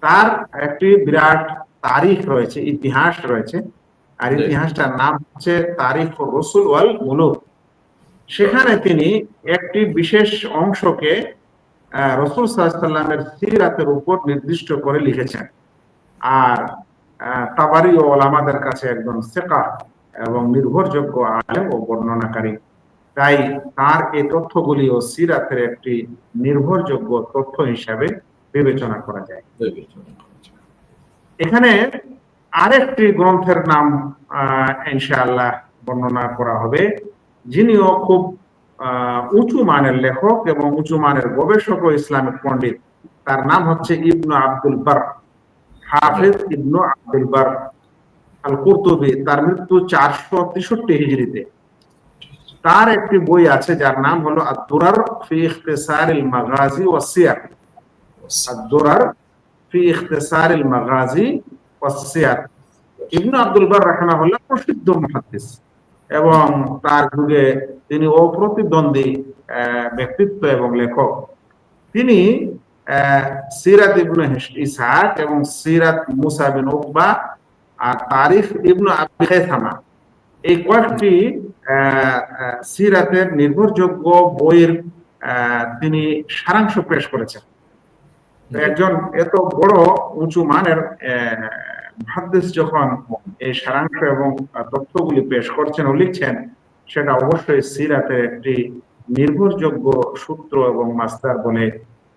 তার একটি বিরাট তারিখ রয়েছে, ইতিহাস রয়েছে, আর ইতিহাসটার নাম হচ্ছে তারিখুর রসুল ওয়াল মুলুক। সেখানে তিনি একটি বিশেষ অংশকে রাসূল সাল্লাল্লাহু আলাইহি ওয়াসাল্লামের সিরাতের উপর নির্দিষ্ট করে লিখেছেন। আর তাবারি ও ওলামাদের কাছে একজন সিকা এবং নির্ভরযোগ্য আলেম ও বর্ণনাকারী, তাই তার এই তথ্যগুলিও সিরাতের একটি নির্ভরযোগ্য তথ্য হিসাবে বিবেচনা করা যায়। এখানে আরেকটি গ্রন্থের নাম ইনশাআল্লাহ বর্ণনা করা হবে, যিনিও খুব উঁচু মানের লেখক এবং উঁচু মানের গবেষক ও ইসলামিক পণ্ডিত। তার নাম হচ্ছে ইবনু আব্দুল বার, হাফিজ ইবনু আব্দুল বার আল কুরতুবী। তার মৃত্যু 463 হিজরিতে। তার একটি বই আছে যার নাম হলো আদ-দুরার ফি ইখতিসারিল মাগাজি ওয়াস সিয়ার। আদ-দুরার ফি ইখতিসারিল মাগাজি ওয়াস সিয়ার। ইবনু আব্দুল বার রাহিমাহুল্লাহ প্রসিদ্ধ মুহাদ্দিস এবং তার যুগে তিনি অপ্রতিদ্বন্দ্বী ব্যক্তিত্ব এবং লেখক। তিনি সিরাত ইবনে ইসহাক এবং সিরাত মুসা বিন উকবা আর তারিখ ইবনু আবি খায়সামা, এই কয়েকটি সিরাতের নির্ভরযোগ্য বইয়ের তিনি সারাংশ পেশ করেছেন। একজন এত বড় উঁচু মানের মুহাদ্দিস যখন এই সারাংশ এবং তথ্যগুলি পেশ করছেন ও লিখছেন, সেটা অবশ্যই সিরাতের একটি নির্ভরযোগ্য সূত্র এবং মাসদার বলে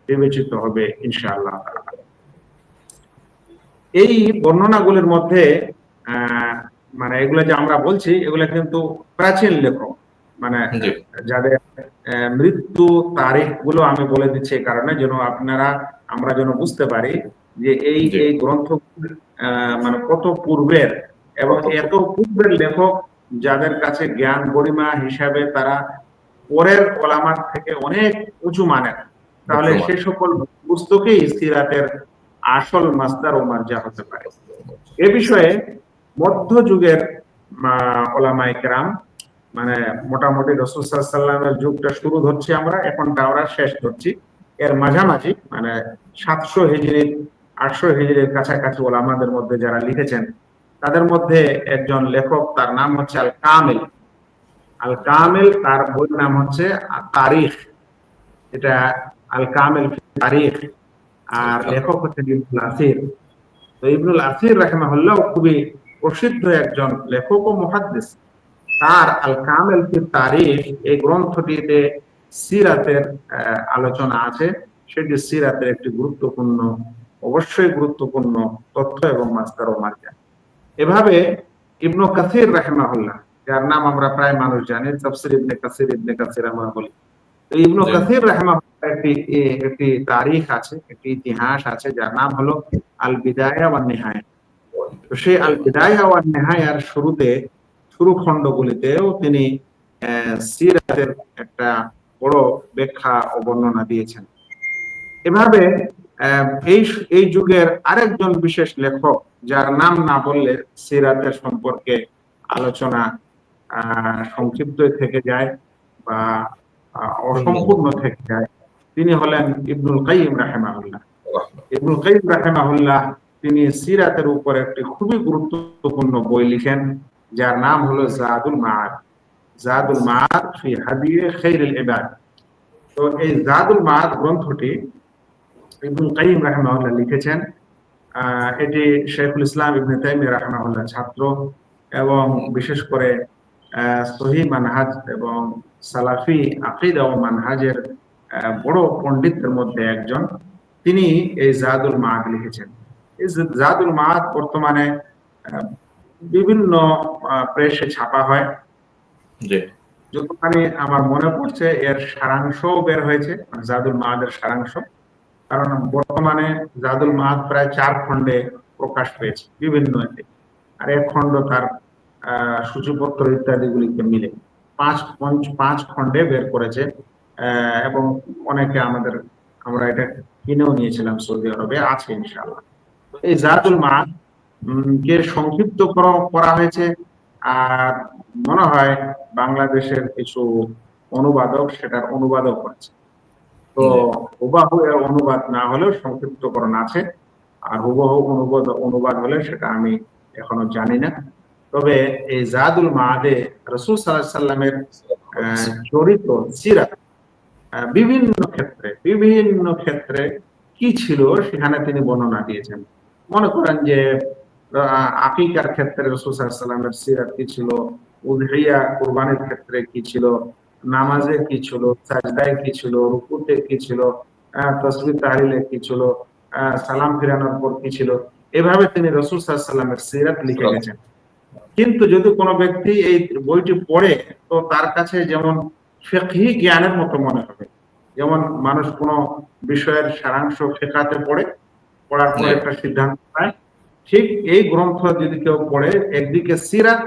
বিবেচিত হবে ইনশাআল্লাহ। এই বর্ণনাগুলির মধ্যে মানে এগুলো যে আমরা বলছি এগুলো কিন্তু প্রাচীন লেখক, মানে জি যাদের মৃত্যু তারিখ গুলো আমি বলে দিচ্ছি এই কারণে যেন আমরা যেন বুঝতে পারি যে এই জি এই গ্রন্থ মানে কত পূর্বের এবং কত এত পূর্বের লেখক যাদের কাছে জ্ঞান গরিমা হিসাবে তারা পরের ওলামার থেকে অনেক উঁচু মানের, তাহলে উঁচু মান। সে সকল পুস্তকেই সিরাতের আসল মাসদার ও মার্জা হতে পারে। এ বিষয়ে মধ্যযুগের ওলামায়ে কেরাম, মানে মোটামুটি রাসূল সাল্লাল্লাহু আলাইহি ওয়াসাল্লামের যুগটা শুরু ধরছি আমরা, এখন আমরা শেষ ধরছি, এর মাঝামাঝি মানে 700 হিজরি 800 হিজরির কাছাকাছি ওলামাদের মধ্যে যারা লিখেছেন তাদের মধ্যে একজন লেখক, তার নাম হচ্ছে আল কামিল। আল কামিল, তার বইয়ের নাম হচ্ছে তারিখ, এটা আল কামিল ফি তারিখ, আর লেখক হচ্ছেন ইবনুল আসির। তো ইবনুল আসির রাহিমাহুল্লাহ খুবই প্রসিদ্ধ একজন লেখক ও মুহাদ্দিস। তার আল কামিল ফি তারিখ এই গ্রন্থটিতে সিরাতের আলোচনা আছে, সেটি সিরাতের একটি গুরুত্বপূর্ণ, অবশ্যই গুরুত্বপূর্ণ তথ্য এবং মাসদার ও মার্জা। এভাবে ইবনু কাসির রাহিমাহুল্লাহ, যার নাম আমরা প্রায় মানুষ জানি, তাফসীর ইবনে কাসির আমরা বলি। তো ইবনু জি কাসির রাহিমাহুল্লাহ একটি তারিখ আছে, একটি ইতিহাস আছে যার নাম হলো আল বিদায়া ওয়ান নিহায়া। তো সেই আল বিদায়া ওয়ান নিহায়ার শুরু খণ্ডগুলিতেও তিনি সিরাতের একটা বড় ব্যাখ্যা ও বর্ণনা দিয়েছেন। এভাবে আহ, এই এই যুগের আরেকজন বিশেষ লেখক, যার নাম না বললে সিরাতের সম্পর্কে আলোচনা সংক্ষিপ্ত থেকে যায় বা অসম্পূর্ণ থেকে যায়, তিনি হলেন ইবনুল কাইয়িম রাহিমাহুল্লাহ। ইবনুল কাইয়িম রাহিমাহুল্লাহ তিনি সিরাতের উপর একটি খুবই গুরুত্বপূর্ণ বই লিখেন, যার নাম হলো জাদুল মাআদ। জাদুল মাআদ ফি হাদী খায়রুল ইবাদ। তো এই জাদুল মাআদ গ্রন্থটি ইবনুল কাইয়িম রাহিমাহুল্লাহ লিখেছেন। এটি শেখুল ইসলাম ইবনে তাইমিয়া রাহিমাহুল্লাহ ছাত্র, এবং বিশেষ করে সহিহ মানহাজ এবং সালাফি আকীদা ও মানহাজের বড় পণ্ডিতদের মধ্যে একজন। তিনি এই জাদুল মাআদ লিখেছেন। এই জাদুল মাআদ বর্তমানে আহ, বিভিন্ন প্রেসে ছাপা হয়। জি যতখানি আমার মনে পড়ছে এর সারাংশও বের হয়েছে, মানে জাদুল মাআদের সারাংশ। কারণ বর্তমানে জাদুল মাআদ প্রায় 4 খণ্ডে প্রকাশ পেয়েছে বিভিন্ন এতে। আর এক খণ্ড তার সূচিপত্র ইত্যাদিগুলিকে মিলে 5 খণ্ডে বের করেছে। এবং অনেকে আমরা এটা কিনেও নিয়েছিলাম, সৌদি আরবে আছে ইনশাআল্লাহ। তো এই জাদুল মাআদ কে সংক্ষিপ্ত করা হয়েছে, আর মনে হয় বাংলাদেশের কিছু অনুবাদক সেটার অনুবাদও করেছে। তো জি হুবাহু এর অনুবাদ না হলেও সংক্ষিপ্তকরণ আছে, আর হুবহু অনুবাদ হলে সেটা আমি এখনো জানি না। তবে এই জাদুল মাআদে রাসূল সাল্লাল্লাহু আলাইহি সাল্লামের চরিত্র সিরাত বিভিন্ন ক্ষেত্রে কি ছিল সেখানে তিনি বর্ণনা দিয়েছেন। মনে করেন যে আকিকার ক্ষেত্রে রাসূল সাল্লাল্লাহু আলাইহি সাল্লামের সিরাত কি ছিল, উযহিয়া কুরবানির ক্ষেত্রে কি ছিল, নামাজে কি ছিল, সাজদায় কি ছিল, রুকুতে কি ছিল, তাসবিহ তাহলিলে কি ছিল, সালাম ফিরানোর পর কি ছিল, এভাবে তিনি রাসূল সাল্লাল্লাহু আলাইহি সাল্লামের সিরাত লিখে গেছেন। কিন্তু যদি কোনো ব্যক্তি এই বইটি পড়ে, তো তার কাছে যেমন ফিকহি জ্ঞানের মতো মনে হবে। যেমন মানুষ কোনো বিষয়ের সারাংশ ফিকহাতে পড়ার পর জি একটা সিদ্ধান্ত নেয়, ঠিক এই গ্রন্থ যদি কেউ পড়ে, একদিকে সিরাত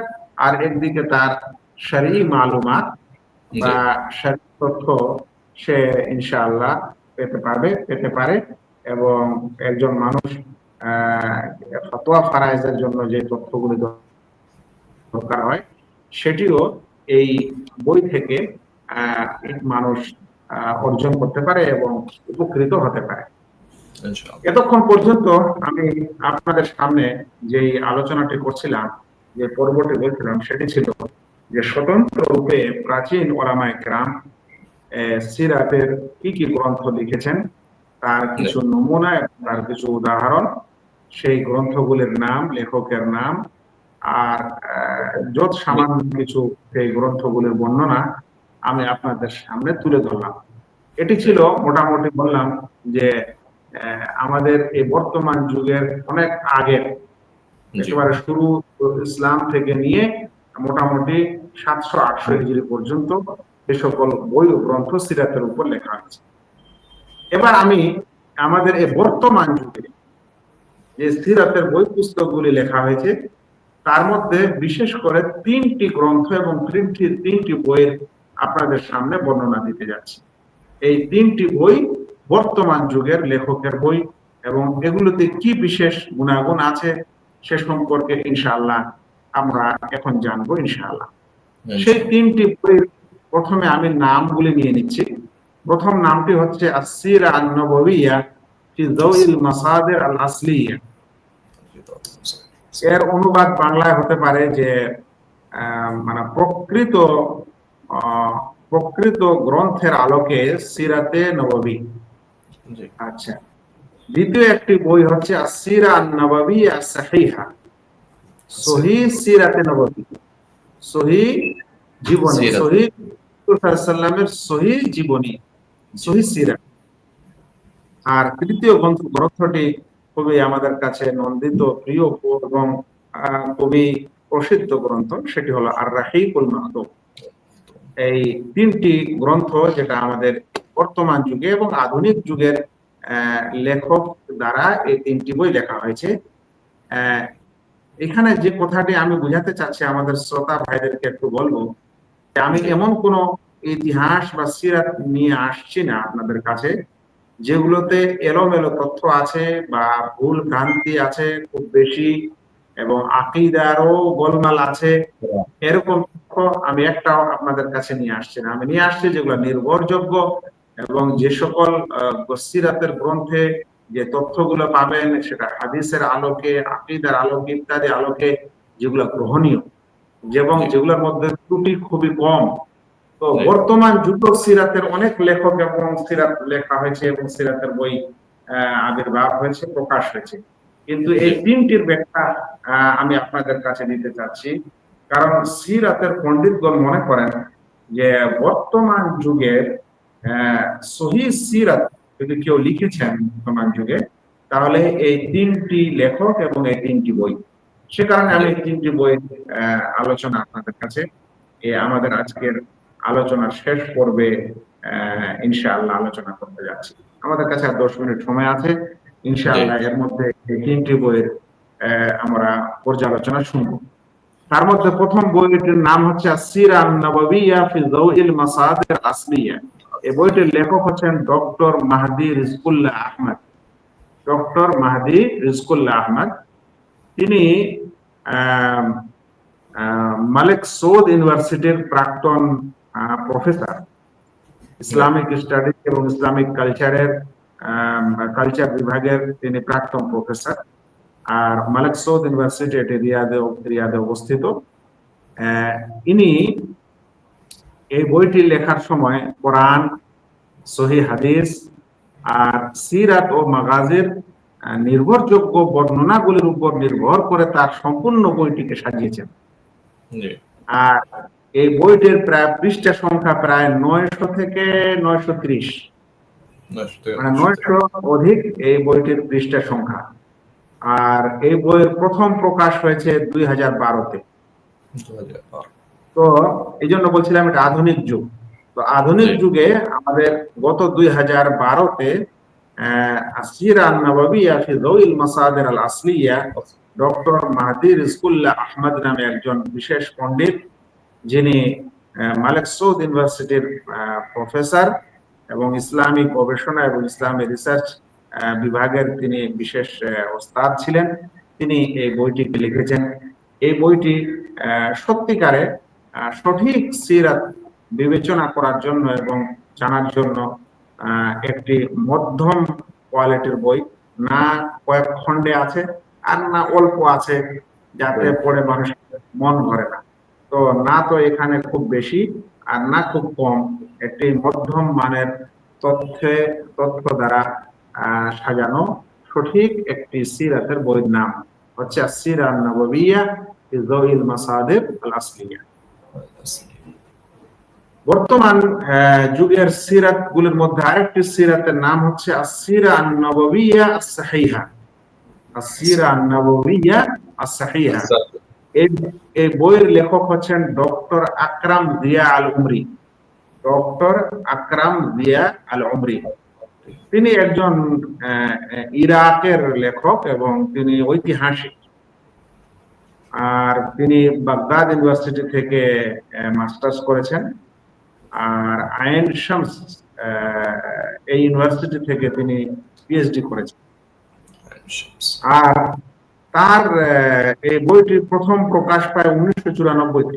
আর একদিকে তার শরঈ মালুমাত জি বা শরঈ তথ্য সে ইনশাআল্লাহ পেতে পারে। এবং একজন মানুষ আহ ফতোয়া ফারায়েজের জন্য যে তথ্যগুলি দরকার হয় সেটিও এই বই থেকে মানুষ অর্জন করতে পারে এবং উপকৃত হতে পারে। ইনশাআল্লাহ এতক্ষণ পর্যন্ত আমি আপনাদের সামনে যে আলোচনাটি করছিলাম, যে পর্বটি বলছিলাম, সেটি ছিল যে স্বতন্ত্র রূপে প্রাচীন ওলামায়ে কেরাম সিরাতের কি কি গ্রন্থ লিখেছেন, তার জি কিছু নমুনা এবং তার কিছু উদাহরণ, সেই গ্রন্থগুলির নাম, লেখকের নাম, আর যত জি সামান্য কিছু সেই গ্রন্থগুলির বর্ণনা আমি আপনাদের সামনে তুলে ধরলাম। এটি জি ছিল মোটামুটি বললাম যে আমাদের এই বর্তমান যুগের অনেক আগের, জি একেবারে শুরু ইসলাম থেকে নিয়ে মোটামুটি 700-800 হিজরি পর্যন্ত এ সকল বই ও গ্রন্থ সিরাতের উপর লেখা হয়েছে। এবার আমি আমাদের এই বর্তমান যুগে যে সিরাতের বই পুস্তকগুলি লেখা হয়েছে তার মধ্যে বিশেষ করে 3টি গ্রন্থ এবং 3টি বইয়ের আপনাদের সামনে বর্ণনা দিতে যাচ্ছি। এই 3টি বই বর্তমান যুগের লেখকের বই এবং এগুলোতে কি বিশেষ গুণাগুণ আছে সে সম্পর্কে ইনশাআল্লাহ আমরা এখন জানবো ইনশাআল্লাহ। সেই 3টি বই প্রথমে আমি নামগুলি নিয়ে নিচ্ছি। প্রথম নামটি হচ্ছে আস-সিরা আন-নববিয়্যা ফি যাওইল মাসাদির আল-আসলিয়্যা। এর অনুবাদ বাংলায় হতে পারে যে মানে প্রকৃত গ্রন্থের আলোকে সিরাতে নববী। আচ্ছা, দ্বিতীয় একটি বই হচ্ছে আস-সিরা আন-নববিয়্যা আস-সাহিহা, সহিহ সিরাতে নববী, সহিহ জীবনী, সহিহ সাল্লাল্লাহু সহিহ জীবনী, সহিহ সিরাত। আর তৃতীয় গ্রন্থটি খুবই আমাদের কাছে নন্দিত, প্রিয় এবং খুবই প্রসিদ্ধ গ্রন্থ, সেটি হলো আর-রাহিকুল মাহতুম। এই 3টি গ্রন্থ যেটা আমাদের বর্তমান যুগে এবং আধুনিক যুগের লেখক দ্বারা এই 3টি বই লেখা হয়েছে। এখানে যে কথাটি আমি বুঝাতে চাচ্ছি আমাদের শ্রোতা ভাইদেরকে একটু বলবো যে আমি এমন কোন ইতিহাস বা সিরাত নিয়ে আসছি না আপনাদের কাছে যেগুলোতে এলোমেলো তথ্য আছে বা ভুল ভ্রান্তি আছে খুব বেশি এবং আকীদারও গোলমাল আছে, এরকম তথ্য আমি একটাও আপনাদের কাছে নিয়ে আসছি না। আমি নিয়ে আসছি যেগুলো নির্ভরযোগ্য এবং যে সকল সিরাতের গ্রন্থে যে তথ্যগুলো পাবেন সেটা হাদিসের আলোকে, আকীদার আলোকে ইত্যাদি আলোকে যেগুলো গ্রহণীয় এবং যেগুলোর মধ্যে ত্রুটি খুবই কম। তো বর্তমান যুগ সিরাতের অনেক লেখক এবং সিরাত লেখা হয়েছে এবং সিরাতের বই আবির্ভাব হয়েছে, প্রকাশ হয়েছে, কিন্তু এই 3টির ব্যাখ্যা আমি আপনাদের কাছে দিতে চাচ্ছি। কারণ সিরাতের পণ্ডিতগণ মনে করেন যে বর্তমান যুগের সহিহ সিরাত যদি কেউ লিখেছেন বর্তমান যুগে তাহলে এই 3টি লেখক এবং এই 3টি বই। সে কারণে আমি এই 3টি বই আলোচনা আপনাদের কাছে আমাদের আজকের আলোচনার শেষ পর্বে ইনশাআল্লাহ আলোচনা করতে যাচ্ছি। আমাদের কাছে আর 10 মিনিট সময় আছে, ইনশাআল্লাহ এর মধ্যে এই 3টি বইয়ের আমরা পর্যালোচনা শুনবো। তার মধ্যে প্রথম বইটির নাম হচ্ছে আস-সিরা আন-নববিয়্যা ফি যাওইল মাসাদির আসলিয়্যা। এই বইটির লেখক হচ্ছেন ডক্টর মাহদী রিজকুল্লাহ আহমদ। ডক্টর মাহদী রিজকুল্লাহ আহমদ তিনি মালিক সৌদ ইউনিভার্সিটির প্রাক্তন প্রফেসর, ইসলামিক স্টাডিজ এবং ইসলামিক কালচার বিভাগের তিনি প্রাক্তন প্রফেসর। আর মালিক সৌদ ইউনিভার্সিটি এটি রিয়াদে অবস্থিত। ইনি এই বইটি লেখার সময় কোরআন, সহিহ হাদিস আর সিরাত ও মাগাজির নির্ভরযোগ্য বর্ণনাগুলির উপর নির্ভর করে তার সম্পূর্ণ বইটিকে সাজিয়েছেন। আর এই বইটির প্রায় পৃষ্ঠা সংখ্যা প্রায় 900 থেকে 930, মানে 900 অধিক এই বইটির পৃষ্ঠা সংখ্যা। আর এই বইয়ের প্রথম প্রকাশ হয়েছে 2012-তে। তো এই জন্য বলছিলাম এটা আধুনিক যুগ। তো আধুনিক যুগে আমাদের গত 2012-তে আস-সিরা আন-নববিয়্যা ফি যাওইল মাসাদির আল-আসলিয়্যা ডক্টর মাহদী রিজকুল্লাহ আহমদ নামে একজন বিশেষ পণ্ডিত, যিনি মালিক সৌদ ইউনিভার্সিটির প্রফেসর এবং ইসলামী গবেষণা এবং ইসলামী রিসার্চ বিভাগের তিনি বিশেষ ওস্তাদ ছিলেন, তিনি এই বইটিকে লিখেছেন। এই বইটি সত্যিকারে সঠিক সিরাত বিবেচনা করার জন্য এবং জানার জন্য একটি মধ্যম কোয়ালিটির বই, না কয়েক খণ্ডে আছে আর না অল্প আছে যাতে পড়ে মানুষের মন ভরে না। তো না তো এখানে খুব বেশি আর না খুব কম, একটি মধ্যম মানের তথ্য দ্বারা সাজানো সঠিক একটি সিরাতের বইয়ের নাম হচ্ছে আস-সিরা আন-নববিয়্যা ফি যাওইল মাসাদির আল-আসলিয়্যা। বর্তমান যুগের সিরাত গুলির মধ্যে আরেকটি সিরাতের নাম হচ্ছে আসসিরা আন-নববিয়্যা আস-সাহিহা। আসসিরা আন-নববিয়্যা আস-সাহিহা। এই বইয়ের লেখক হচ্ছেন ডক্টর আকরাম জিয়া আল উমরি। ডক্টর আকরাম জিয়া আল উমরি তিনি একজন ইরাকের লেখক এবং তিনি ঐতিহাসিক। আর তিনি বাগদাদ ইউনিভার্সিটি থেকে মাস্টার্স করেছেন। আর আইন শামস এই ইউনিভার্সিটি থেকে তিনি পিএইচডি করেছেন। আর তার এই বইটি প্রথম প্রকাশ পায় 1994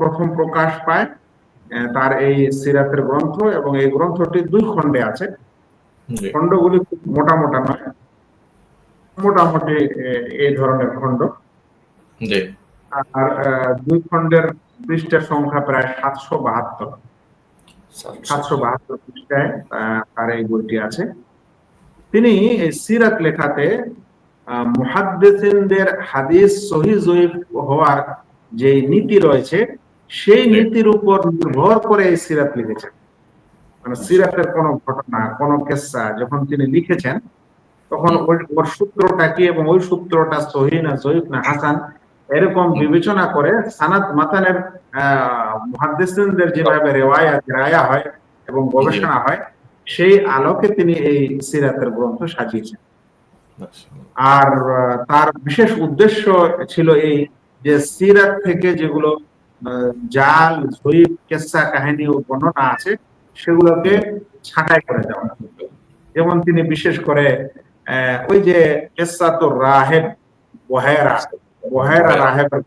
প্রথম প্রকাশ পায় তার এই সিরাতের গ্রন্থ, এবং এই গ্রন্থটি 2 খণ্ডে আছে। খণ্ডগুলি খুব মোটা মোটা নয়, মোটামুটি এই ধরনের খণ্ড। আর 2 খণ্ডের পৃষ্ঠার সংখ্যা প্রায় 772 পৃষ্ঠায় তার এই বইটি আছে। তিনি এই সিরাত লেখাতে মুহাদ্দিসিনদের হাদিস সহিহ জয়ীফ হওয়ার যে নীতি রয়েছে সেই নীতির উপর নির্ভর করে এই সিরাত লিখেছেন। মানে সিরাতের কোনো ঘটনা, কোনো কিসসা যখন তিনি লিখেছেন তখন ওর সূত্রটা কি এবং ওই সূত্রটা সহিহ না জয়ীফ না হাসান এরকম বিবেচনা করে সানাদ মাতানের মুহাদ্দিসিনদের যেভাবে রায়া হয় এবং গবেষণা হয় সেই আলোকে তিনি এই সিরাতের গ্রন্থ সাজিয়েছেন। আর তার বিশেষ উদ্দেশ্য ছিল এই যে সিরাত থেকে যেগুলো জাল জয়ীফ কিসসা কাহিনী ও বর্ণনা আছে সেগুলোকে ছাঁটাই করে দেওয়া। যেমন তিনি বিশেষ করে ওই যে কিসসাতুর রাহিব বহেরা রাহেবের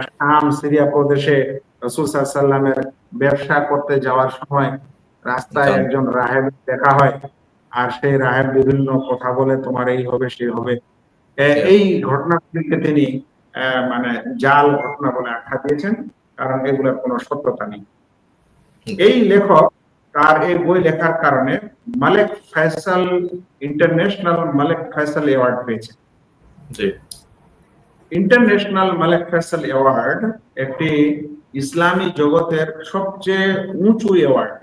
শাম সিরিয়া প্রদেশে রাসূল সাল্লাল্লাহু আলাইহি ওয়াসাল্লামের ব্যবসা করতে যাওয়ার সময় রাস্তায় একজন রাহেব দেখা হয়, আর সেই রাহেব বিভিন্ন কথা বলে তোমার এই হবে সেই হবে। এই ঘটনাগুলিকে তিনি মানে জাল ঘটনা বলে আখ্যা দিয়েছেন, কারণ এগুলোর কোনো সত্যতা নেই। এই লেখক তার এই বই লেখার কারণে মালিক ফয়সাল ইন্টারন্যাশনাল মালিক ফয়সাল অ্যাওয়ার্ড পেয়েছেন। ইন্টারন্যাশনাল মালিক ফয়সাল অ্যাওয়ার্ড একটি ইসলামী জগতের সবচেয়ে উঁচু অ্যাওয়ার্ড।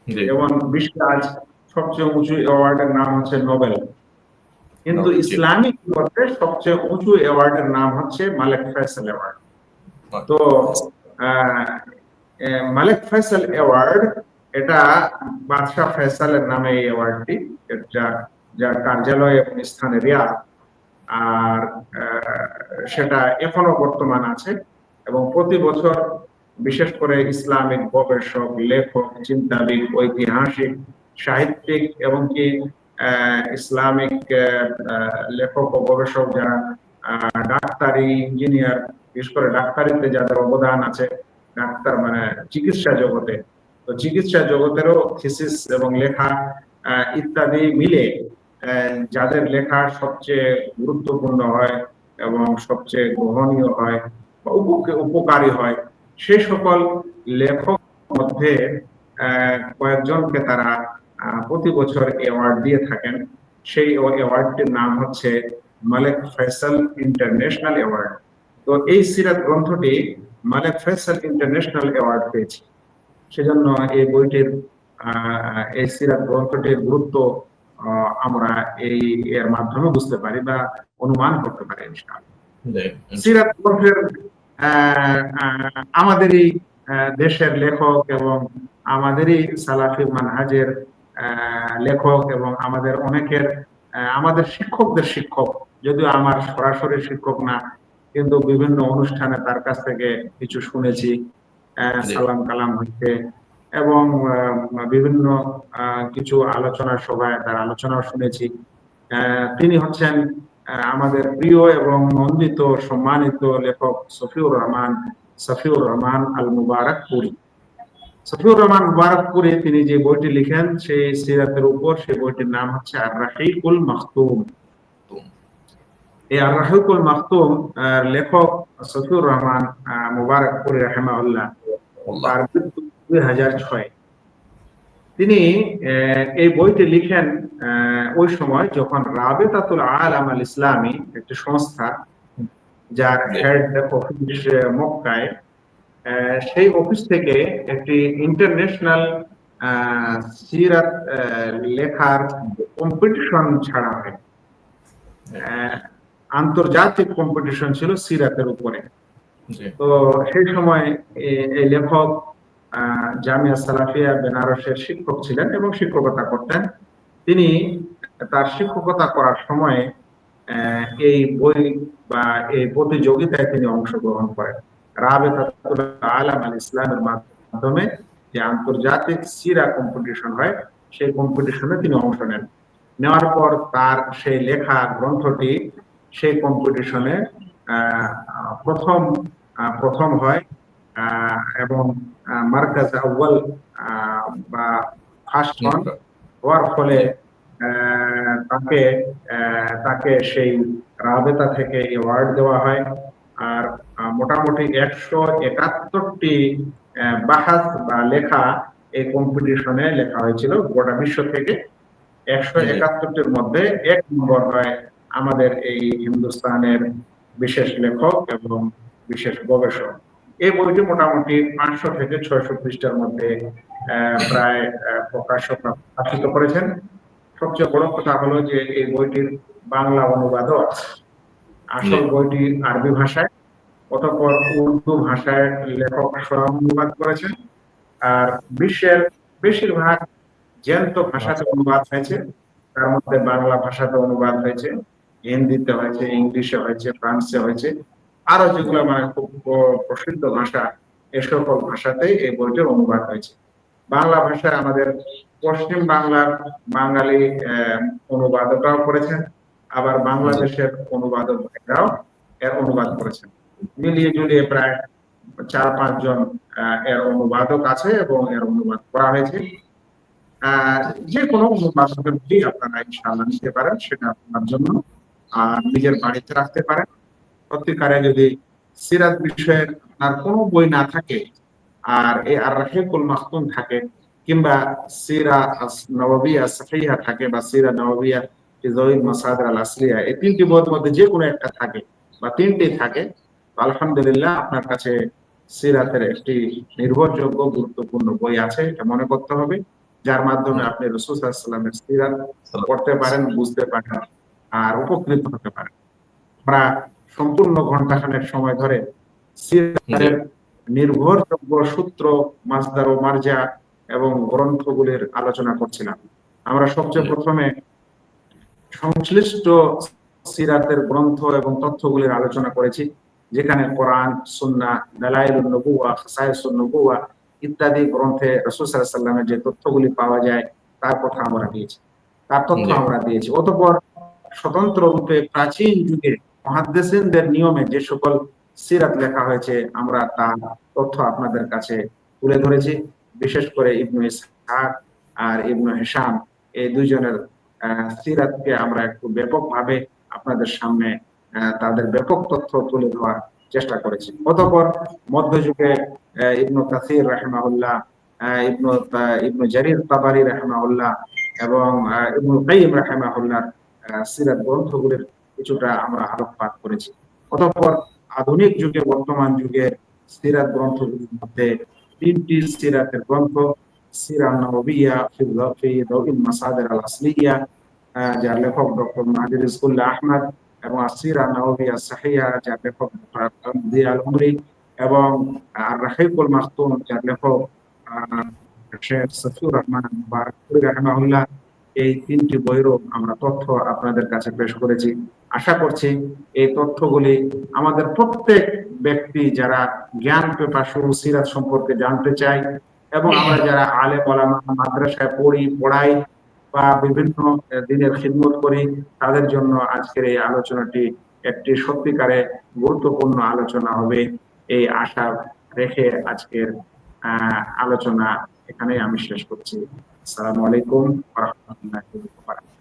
যেমন বিশ্বে আজ সবচেয়ে উঁচু অ্যাওয়ার্ডের নাম হচ্ছে নোবেল, কিন্তু ইসলামিক জগতে সবচেয়ে উঁচু অ্যাওয়ার্ডের নাম হচ্ছে মালিক ফয়সাল অ্যাওয়ার্ড। তো মালিক ফয়সাল অ্যাওয়ার্ড এটা বাদশাহ ফয়সালের নামে এই অ্যাওয়ার্ডটি, যার কার্যালয় এবং স্থানে রিয়াদ। আর সেটা এখনো বর্তমান আছে এবং প্রতি বছর বিশেষ করে ইসলামিক গবেষক, লেখক, চিন্তাবিদ, ঐতিহাসিক, সাহিত্যিক এবং কি ইসলামিক লেখক ও গবেষক যারা ডাক্তারি, ইঞ্জিনিয়ার, বিশেষ করে ডাক্তারিতে যাদের অবদান আছে, ডাক্তার মানে চিকিৎসা জগতে, তো চিকিৎসা জগতেরও থিসিস এবং লেখা ইত্যাদি মিলে যাদের লেখা সবচেয়ে গুরুত্বপূর্ণ হয় এবং সবচেয়ে গ্রহণীয় হয় বা উপকারী হয়, সেই সকল লেখক মধ্যে কয়েকজনকে তারা প্রতি বছর অ্যাওয়ার্ড দিয়ে থাকেন। সেই অ্যাওয়ার্ডটির নাম হচ্ছে মালিক ফয়সাল ইন্টারন্যাশনাল অ্যাওয়ার্ড। তো এই সিরাত গ্রন্থটি মালিক ফয়সাল ইন্টারন্যাশনাল অ্যাওয়ার্ড পেয়েছে। সেজন্য এই বইটির এই সিরাত গ্রন্থটির গুরুত্ব আমরা এর মাধ্যমে বুঝতে পারি বা অনুমান করতে পারি ইনশাআল্লাহ। সিরাত গ্রন্থের আমাদেরই দেশের লেখক এবং আমাদেরই সালাফি মানহাজের লেখক এবং আমাদের অনেকের আমাদের শিক্ষকদের শিক্ষক, যদিও আমার সরাসরি শিক্ষক না, কিন্তু বিভিন্ন অনুষ্ঠানে তার কাছ থেকে কিছু শুনেছি, সালাম কালাম হচ্ছে এবং বিভিন্ন কিছু আলোচনা সভায় তার আলোচনাও শুনেছি। তিনি হচ্ছেন আমাদের প্রিয় এবং নন্দিত সম্মানিত লেখক সফিউর রহমান আল মুবারকপুরি। সফিউর রহমান মুবারকপুরি তিনি যে বইটি লিখেন সেই সিরাতের উপর, সেই বইটির নাম হচ্ছে আর-রাহিকুল মাখতুম। এই আর-রাহিকুল মাখতুম লেখক সফিউর রহমান মুবারকপুরি রাহিমাহুল্লাহ, তার 2006। তিনি এই বইটি লিখেন ওই সময় যখন রাবিতাতুল আলাম আল ইসলামী একটি সংস্থা, যার হেড অফিস মক্কায়, সেই অফিস থেকে একটি ইন্টারন্যাশনাল সিরাত লেখার কম্পিটিশন ছাড়া হয়। আন্তর্জাতিক কম্পিটিশন ছিল সিরাতের উপরে। তো সেই সময় এই লেখক জামিয়া সালাফিয়া বেনারসের শিক্ষক ছিলেন এবং শিক্ষকতা করতেন। তিনি তার শিক্ষকতা করার সময় এই বই বা এই প্রতিযোগিতায় তিনি অংশগ্রহণ করেন। রাবেতাতুল আলাম আল ইসলামের মাধ্যমে যে আন্তর্জাতিক সিরা কম্পিটিশন হয়, সেই কম্পিটিশনে তিনি অংশ নেন। নেওয়ার পর তার সেই লেখা গ্রন্থটি সেই কম্পিটিশনে প্রথম হয় এবং মার্কাজ আউয়াল বা ফার্স্ট হওয়ার ফলে তাকে সেই রাবেতা থেকে অ্যাওয়ার্ড দেওয়া হয়। আর মোটামুটি 171টি বাহাস বা লেখা এই কম্পিটিশনে লেখা হয়েছিল গোটা বিশ্ব থেকে। 171টির মধ্যে 1 নম্বর হয় আমাদের এই হিন্দুস্তানের বিশেষ লেখক এবং বিশেষ গবেষক। এই বইটি মোটামুটি 500 থেকে 600 পৃষ্ঠার মধ্যে প্রায় প্রকাশিত করেছেন। সবচেয়ে বড় কথা হলো যে এই বইটির বাংলা অনুবাদও আছে। আসল বইটি আরবি ভাষায়, অতঃপর উর্দু ভাষায় লেখক স্বয়ং অনুবাদ করেছেন। আর বিশ্বের বেশিরভাগ জ্যান্ত ভাষাতে অনুবাদ হয়েছে। তার মধ্যে বাংলা ভাষাতে অনুবাদ হয়েছে, হিন্দিতে হয়েছে, ইংলিশে হয়েছে, ফ্রান্সে হয়েছে, আরো যেগুলো মানে খুব প্রসিদ্ধ ভাষা, এ সকল ভাষাতেই এই বইটির অনুবাদ হয়েছে। বাংলা ভাষায় আমাদের পশ্চিম বাংলার বাঙালি অনুবাদকরাও করেছেন, আবার বাংলাদেশের অনুবাদকরাও এর অনুবাদ করেছেন। মিলিয়ে ঝুলিয়ে প্রায় 4-5 জন এর অনুবাদক আছে এবং এর অনুবাদ করা হয়েছে। যে কোনো অনুবাদকের বই আপনারা ইনশাআল্লাহ নিতে পারেন, সেটা আপনার জন্য নিজের বাড়িতে রাখতে পারেন। সত্যিকারে যদি সিরাত বিষয়ের আর কোনো বই না থাকে আর এই আর রাহিকুল মাখতুম থাকে, কিংবা সিরা নববিয়া সহিহা থাকে বা সিরা নববিয়া ফি যাওইল মাসাদির আল আসলিয়া, এই 3টি বইয়ের মধ্যে যে কোনো একটা থাকে বা 3টি থাকে, আলহামদুলিল্লাহ আপনার কাছে সিরাতের একটি নির্ভরযোগ্য গুরুত্বপূর্ণ বই আছে এটা মনে করতে হবে, যার মাধ্যমে আপনি রাসূল সাল্লাল্লাহু আলাইহি ওয়াসাল্লামের সিরাত পড়তে পারেন, বুঝতে পারেন আর উপকৃত হতে পারেন। আমরা সম্পূর্ণ ঘন্টাখানেক সময় ধরে সিরাতের নির্ভরযোগ্য সূত্র, মাসদার ও মারজা এবং গ্রন্থগুলির আলোচনা করছিলাম। আমরা সবচেয়ে প্রথমে সংশ্লিষ্ট সিরাতের গ্রন্থ এবং তথ্যগুলির আলোচনা করেছি, যেখানে কোরআন, সুন্নাহ, দালাইলুন নবুওয়া, খাসায়েসুন নবুওয়া ইত্যাদি গ্রন্থে রাসূল সাল্লাল্লাহু আলাইহি ওয়াসাল্লামের যে তথ্যগুলি পাওয়া যায় তার কথা আমরা দিয়েছি, তার তথ্য আমরা দিয়েছি। অতঃপর স্বতন্ত্র রূপে প্রাচীন যুগে মুহাদ্দিসিনদের নিয়মে যে সকল সিরাত লেখা হয়েছে আমরা তার তথ্য আপনাদের কাছে তুলে ধরেছি। বিশেষ করে ইবনে ইসহাক আর ইবনে হিশাম এই দুইজনের সিরাতকে আমরা একটু ব্যাপকভাবে আপনাদের সামনে তাদের ব্যাপক তথ্য তুলে ধরার চেষ্টা করেছি। অতঃপর মধ্যযুগে ইবনে কাসির রাহিমাহুল্লাহ, ইবনে জারির তাবারি রাহিমাহুল্লাহ এবং ইবনুল কাইয়িম রাহিমাহুল্লাহ সিরাত গ্রন্থগুলির কিছুটা আমরা আলোকপাত করেছি। অতঃপর আধুনিক যুগে, বর্তমান যুগে সিরাত গ্রন্থগুলির মধ্যে 3টি সিরাতের গ্রন্থ, সিরা নববিয়া ফি যাওইল মাসাদির আল আসলিয়া, যার লেখক ডক্টর মাহদি রিজকুল্লাহ আহমদ, এবং সিরা নববিয়া সহিহা যার লেখক জিয়া আল উমরি, এবং আর রাহিকুল মাখতুম যার লেখক শেখ সফিউর রহমান মুবারকপুরি রাহিমাহুল্লাহ। এই 3টি বইয়েরও আমরা তথ্য আপনাদের কাছে পেশ করেছি। আশা করছি এই তথ্যগুলি আমাদের প্রত্যেক ব্যক্তি যারা জ্ঞান পিপাসু, সিরাত সম্পর্কে জানতে চাই, এবং আমরা যারা আলেম ওলামা মাদ্রাসায় পড়াই বা বিভিন্ন দিনের খিদমত করি, তাদের জন্য আজকের এই আলোচনাটি একটি সত্যিকারে গুরুত্বপূর্ণ আলোচনা হবে এই আশা রেখে আজকের আলোচনা এখানে আমি শেষ করছি। আসসালামু আলাইকুম ওয়া রাহমাতুল্লাহি ওয়া বারাকাতুহু।